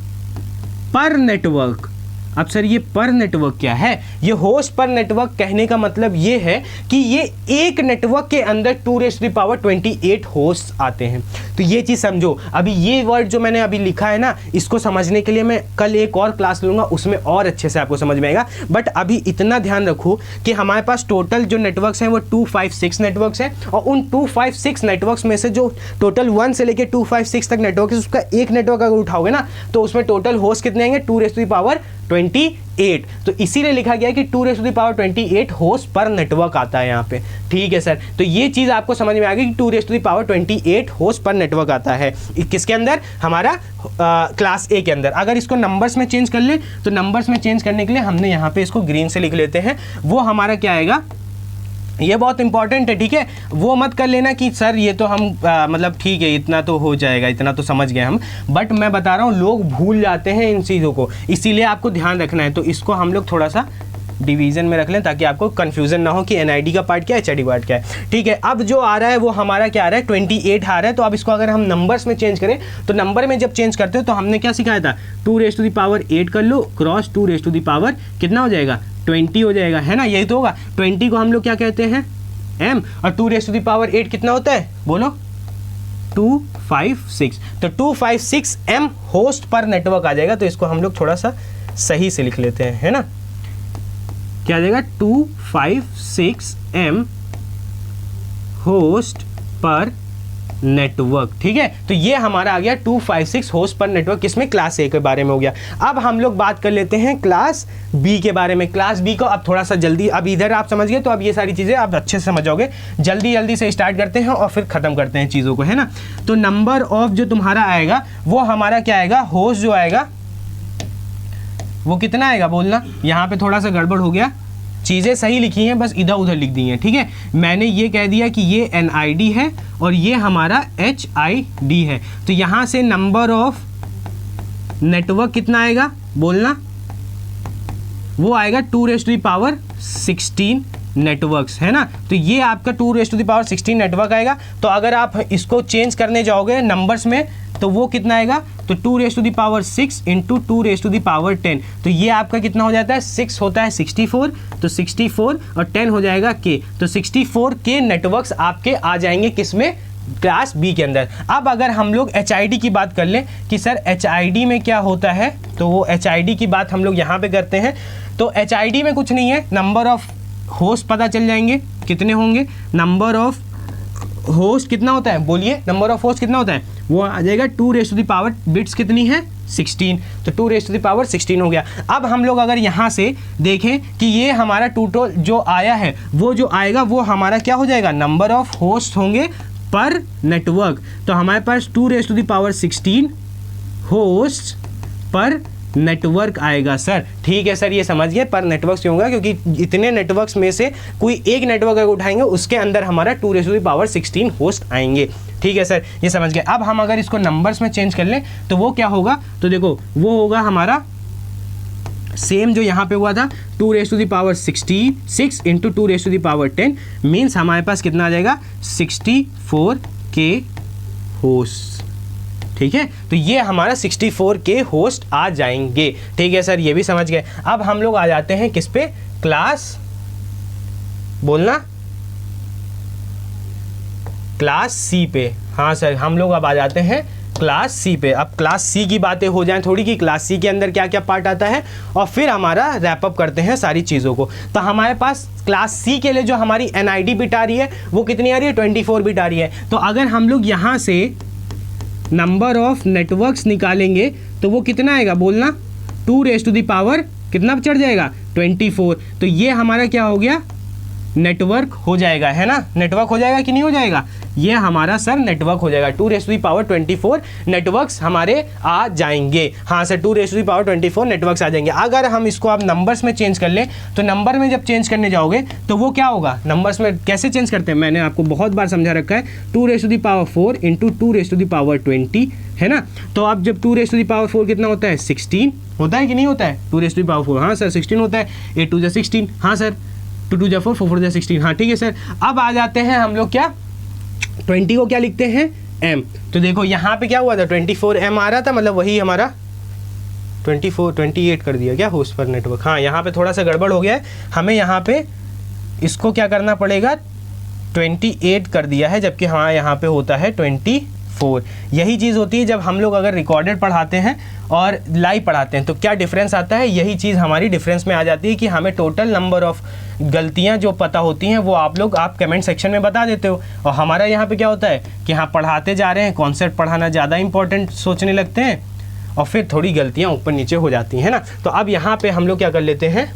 Speaker 1: पर नेटवर्क। अब सर ये पर नेटवर्क क्या है, ये होस्ट पर नेटवर्क कहने का मतलब ये है कि ये एक नेटवर्क के अंदर 2⁻28 होस्ट आते हैं। तो ये चीज़ समझो। अभी ये वर्ड जो मैंने अभी लिखा है ना, इसको समझने के लिए मैं कल एक और क्लास लूँगा, उसमें और अच्छे से आपको समझ में आएगा। बट अभी इतना ध्यान रखो कि हमारे पास टोटल जो नेटवर्क्स हैं वो 256 नेटवर्क्स हैं, और उन 256 नेटवर्क्स में से जो टोटल 1 से लेकर 256 तक नेटवर्क है, उसका एक नेटवर्क अगर उठाओगे ना तो उसमें टोटल होस्ट कितने आएंगे, 2⁻28। तो इसीलिए लिखा गया है कि 2⁻28 होस्ट पर नेटवर्क आता है यहाँ पे। ठीक है सर, तो ये चीज़ आपको समझ में आ गई कि 2⁻28 होस्ट पर नेटवर्क आता है किसके अंदर, हमारा क्लास A के अंदर। अगर इसको नंबर्स में चेंज कर ले तो नंबर्स में चेंज करने के लिए हमने यहाँ पे इसको ग्रीन से लिख लेते हैं। वो हमारा क्या आएगा, ये बहुत इंपॉर्टेंट है। ठीक है, वो मत कर लेना कि सर ये तो हम मतलब ठीक है इतना तो हो जाएगा, इतना तो समझ गए हम, बट मैं बता रहा हूँ लोग भूल जाते हैं इन चीज़ों को, इसीलिए आपको ध्यान रखना है। तो इसको हम लोग थोड़ा सा डिवीजन में रख लें ताकि आपको कंफ्यूजन ना हो कि NID का पार्ट क्या है, HID पार्ट क्या है। ठीक है, अब जो आ रहा है वो हमारा क्या आ रहा है, 28 आ रहा है। तो अब इसको अगर हम नंबर्स में चेंज करें तो नंबर में जब चेंज करते हो तो हमने क्या सिखाया था, 2⁸8 कर लो क्रॉस 2⁻, कितना हो जाएगा, 20 हो जाएगा, है ना, यही तो होगा। 20 को हम लोग क्या कहते हैं, M, और 2⁸8 कितना होता है, बोलो, 256। तो 256 M होस्ट पर नेटवर्क आ जाएगा। तो इसको हम लोग थोड़ा सा सही से लिख लेते हैं, है ना, क्या आ जाएगा, 256 M होस्ट पर नेटवर्क। ठीक है, तो ये हमारा आ गया 256 होस्ट पर नेटवर्क, किसमें, क्लास A के बारे में हो गया। अब हम लोग बात कर लेते हैं क्लास B के बारे में। क्लास B को अब थोड़ा सा जल्दी, अब इधर आप समझ गए तो अब ये सारी चीज़ें आप अच्छे से समझ जाओगे। जल्दी जल्दी से स्टार्ट करते हैं और फिर ख़त्म करते हैं चीज़ों को, है ना। तो नंबर ऑफ जो तुम्हारा आएगा वो हमारा क्या आएगा, होस्ट जो आएगा वो कितना आएगा, बोलना। यहाँ पे थोड़ा सा गड़बड़ हो गया, चीज़ें सही लिखी हैं बस इधर उधर लिख दी हैं। ठीक है, मैंने ये कह दिया कि ये NID है और ये हमारा HID है। तो यहाँ से नंबर ऑफ नेटवर्क कितना आएगा, बोलना, वो आएगा 2⁻16 नेटवर्क्स, है ना। तो ये आपका 2⁻16 नेटवर्क आएगा। तो अगर आप इसको चेंज करने जाओगे नंबर्स में तो वो कितना आएगा, तो 2⁻6 इंटू 2⁻10। तो ये आपका कितना हो जाता है, 6 होता है 64, तो 64 और 10 हो जाएगा K। तो 64K नेटवर्क्स आपके आ जाएंगे किसमें, क्लास B के अंदर। अब अगर हम लोग HID की बात कर लें कि सर HID में क्या होता है, तो वो HID की बात हम लोग यहाँ पे करते हैं। तो HID में कुछ नहीं है, नंबर ऑफ होस्ट पता चल जाएंगे कितने होंगे। नंबर ऑफ होस्ट कितना होता है, बोलिए, नंबर ऑफ होस्ट कितना होता है, वो आ जाएगा 2 raise to the power bits कितनी है 16, तो 2 रेज़ टू द पावर 16 हो गया। अब हम लोग अगर यहाँ से देखें कि ये हमारा टोटल जो आया है वो जो आएगा वो हमारा क्या हो जाएगा, नंबर ऑफ होस्ट होंगे पर नेटवर्क। तो हमारे पास 2 raise to the power 16 host per network आएगा सर। ठीक है सर, ये समझ गए पर नेटवर्क क्यों होगा, क्योंकि इतने नेटवर्क्स में से कोई एक नेटवर्क अगर उठाएंगे उसके अंदर हमारा 2 raise to the power 16 host आएंगे। ठीक है सर, ये समझ गए। अब हम अगर इसको नंबर्स में चेंज कर लें तो वो क्या होगा, तो देखो वो होगा हमारा सेम जो यहाँ पे हुआ था 2 raise to the power 66 into 2 raise to the power 10 means हमारे पास कितना आ जाएगा 64K होस्ट। ठीक है, तो ये हमारा 64K होस्ट आ जाएंगे। ठीक है सर, ये भी समझ गए। अब हम लोग आ जाते हैं किस पे, क्लास, बोलना, क्लास सी पे। हाँ सर, हम लोग अब आ जाते हैं क्लास सी पे। अब क्लास सी की बातें हो जाएं थोड़ी कि क्लास सी के अंदर क्या क्या पार्ट आता है, और फिर हमारा रैप अप करते हैं सारी चीज़ों को। तो हमारे पास क्लास सी के लिए जो हमारी NID बिट आ रही है वो कितनी आ रही है, 24 बिट आ रही है। तो अगर हम लोग यहाँ से नंबर ऑफ नेटवर्क्स निकालेंगे तो वो कितना आएगा, बोलना 2 रेज़ टू द पावर कितना चढ़ जाएगा 24। तो ये हमारा क्या हो गया, नेटवर्क हो जाएगा, है ना। नेटवर्क हो जाएगा कि नहीं हो जाएगा, ये हमारा सर नेटवर्क हो जाएगा। 2 raise to the power 24 networks हमारे आ जाएंगे। हाँ sir, 2 raise to the power 24 networks आ जाएंगे। अगर हम इसको अब नंबर्स में चेंज कर लें तो नंबर में जब चेंज करने जाओगे तो वो क्या होगा, नंबर्स में कैसे चेंज करते हैं मैंने आपको बहुत बार समझा रखा है। 2 raise to the power 4 into 2 raise to the power 20, है ना। तो अब जब 2 रेज़ टू द पावर 4 कितना होता है 16 होता है कि नहीं होता है, 2 रेज़ टू द पावर 4, हाँ सर 16 होता है। 8 2 16, हाँ सर 2 2 4 4 4 16, हाँ ठीक है सर। अब आ जाते हैं हम लोग क्या, 20 को क्या लिखते हैं m। तो देखो यहाँ पे क्या हुआ था 24m आ रहा था, मतलब वही हमारा 28 कर दिया क्या होस्ट पर नेटवर्क। हाँ, यहाँ पे थोड़ा सा गड़बड़ हो गया है, हमें यहाँ पे इसको क्या करना पड़ेगा 28 कर दिया है, जबकि हमारा यहाँ पे होता है 24। यही चीज़ होती है जब हम लोग अगर रिकॉर्डेड पढ़ाते हैं और लाइव पढ़ाते हैं तो क्या डिफरेंस आता है, यही चीज़ हमारी डिफरेंस में आ जाती है कि हमें टोटल नंबर ऑफ गलतियां जो पता होती हैं वो आप कमेंट सेक्शन में बता देते हो। और हमारा यहाँ पे क्या होता है कि हाँ पढ़ाते जा रहे हैं, कॉन्सेप्ट पढ़ाना ज़्यादा इंपॉर्टेंट सोचने लगते हैं और फिर थोड़ी गलतियाँ ऊपर नीचे हो जाती हैं ना। तो अब यहाँ पर हम लोग क्या कर लेते हैं,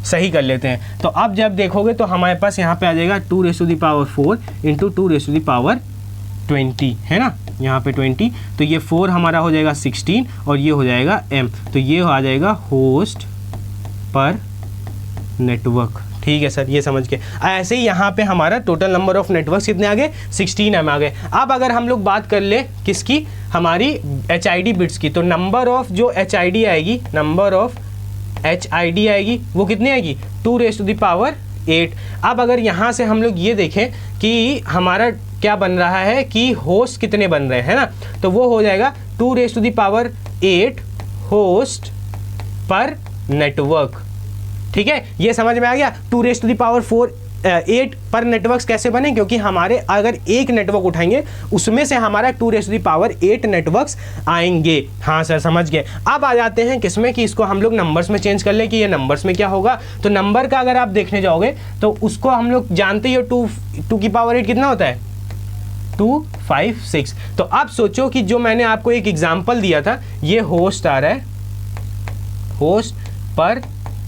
Speaker 1: सही कर लेते हैं। तो अब जब देखोगे तो हमारे पास यहाँ पे आ जाएगा 2 raise to the power 4 into 2 raise to the power 20, है ना, यहाँ पे 20। तो ये 4 हमारा हो जाएगा 16 और ये हो जाएगा m, तो ये आ जाएगा होस्ट पर नेटवर्क। ठीक है सर, ये समझ के। ऐसे ही यहाँ पे हमारा टोटल नंबर ऑफ नेटवर्क्स कितने आ गए 16m आ गए। अब अगर हम लोग बात कर ले किसकी, हमारी HID बिट्स की, तो नंबर ऑफ जो HID आएगी, नंबर ऑफ HID आएगी वो कितनी आएगी 2 रेज़ टू द पावर 8। अब अगर यहाँ से हम लोग ये देखें कि हमारा क्या बन रहा है कि होस्ट कितने बन रहे हैं ना, तो वो हो जाएगा 2 raise to the power 8 host per network. ठीक है, ये समझ में आ गया। 2 रेज़ टू द पावर 8 पर नेटवर्क्स कैसे बने, क्योंकि हमारे अगर एक नेटवर्क उठाएंगे उसमें से हमारा 2 raise to the power 8 networks आएंगे। हाँ सर, समझ गए। अब आ जाते हैं किसमें कि इसको हम लोग नंबर्स में चेंज कर ले कि ये नंबर्स में क्या होगा। तो नंबर का अगर आप देखने जाओगे तो उसको हम लोग जानते ही हो 2 की पावर 8 कितना होता है 256। तो अब सोचो कि जो मैंने आपको एक एग्जांपल दिया था, ये होस्ट आ रहा है, होस्ट पर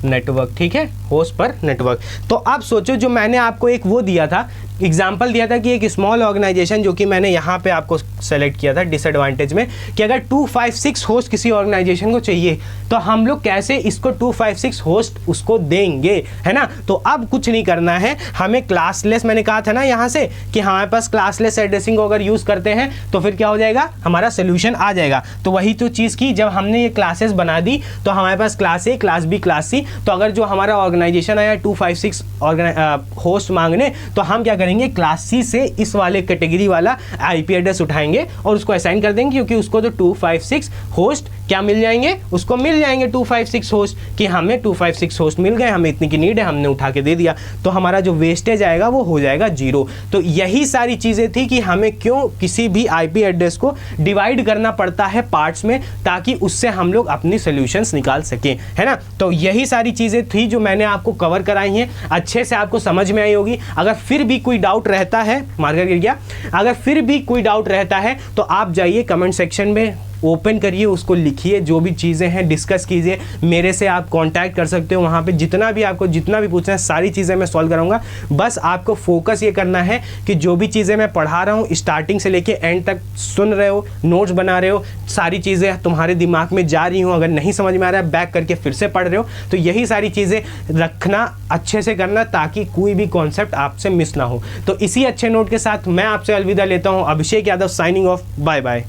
Speaker 1: नेटवर्क। ठीक है, होस्ट पर नेटवर्क। तो अब सोचो जो मैंने आपको एक वो दिया था, एग्जाम्पल दिया था कि एक स्मॉल ऑर्गेनाइजेशन, जो कि मैंने यहाँ पे आपको सेलेक्ट किया था डिसएडवांटेज में, कि अगर 256 होस्ट किसी ऑर्गेनाइजेशन को चाहिए तो हम लोग कैसे इसको 256 होस्ट उसको देंगे, है ना। तो अब कुछ नहीं करना है हमें, क्लासलेस, मैंने कहा था ना यहाँ से कि हमारे पास क्लासलेस एड्रेसिंग को अगर यूज़ करते हैं तो फिर क्या हो जाएगा, हमारा सोल्यूशन आ जाएगा। तो वही तो चीज़ की, जब हमने ये क्लासेस बना दी तो हमारे पास class A, class B, class C। तो अगर जो हमारा ऑर्गेनाइजेशन आया 256 होस्ट मांगने, तो हम क्या करेंगे, क्लास C से इस वाले कैटेगरी वाला IP एड्रेस उठाएंगे और उसको असाइन कर देंगे, क्योंकि उसको तो 256 होस्ट क्या मिल जाएंगे, उसको मिल जाएंगे 256 होस्ट, कि हमें 256 होस्ट मिल गए, हमें इतनी की नीड है, हमने उठा के दे दिया, तो हमारा जो वेस्टेज आएगा वो हो जाएगा 0। तो यही सारी चीज़ें थी कि हमें क्यों किसी भी आईपी एड्रेस को डिवाइड करना पड़ता है पार्ट्स में, ताकि उससे हम लोग अपनी सोल्यूशंस निकाल सकें, है ना। तो यही सारी चीज़ें थी जो मैंने आपको कवर कराई हैं, अच्छे से आपको समझ में आई होगी। अगर फिर भी कोई डाउट रहता है, मार्कर गिर गया, अगर फिर भी कोई डाउट रहता है तो आप जाइए कमेंट सेक्शन में, ओपन करिए, उसको लिखिए, जो भी चीज़ें हैं डिस्कस कीजिए, मेरे से आप कांटेक्ट कर सकते हो। वहाँ पे जितना भी आपको जितना भी पूछना है सारी चीज़ें मैं सॉल्व कराऊंगा। बस आपको फोकस ये करना है कि जो भी चीज़ें मैं पढ़ा रहा हूँ स्टार्टिंग से लेके एंड तक सुन रहे हो, नोट्स बना रहे हो, सारी चीज़ें तुम्हारे दिमाग में जा रही हो। अगर नहीं समझ में आ रहा है बैक करके फिर से पढ़ रहे हो, तो यही सारी चीज़ें रखना, अच्छे से करना, ताकि कोई भी कॉन्सेप्ट आपसे मिस ना हो। तो इसी अच्छे नोट के साथ मैं आपसे अलविदा लेता हूँ। Abhishek Yadav signing off, bye bye.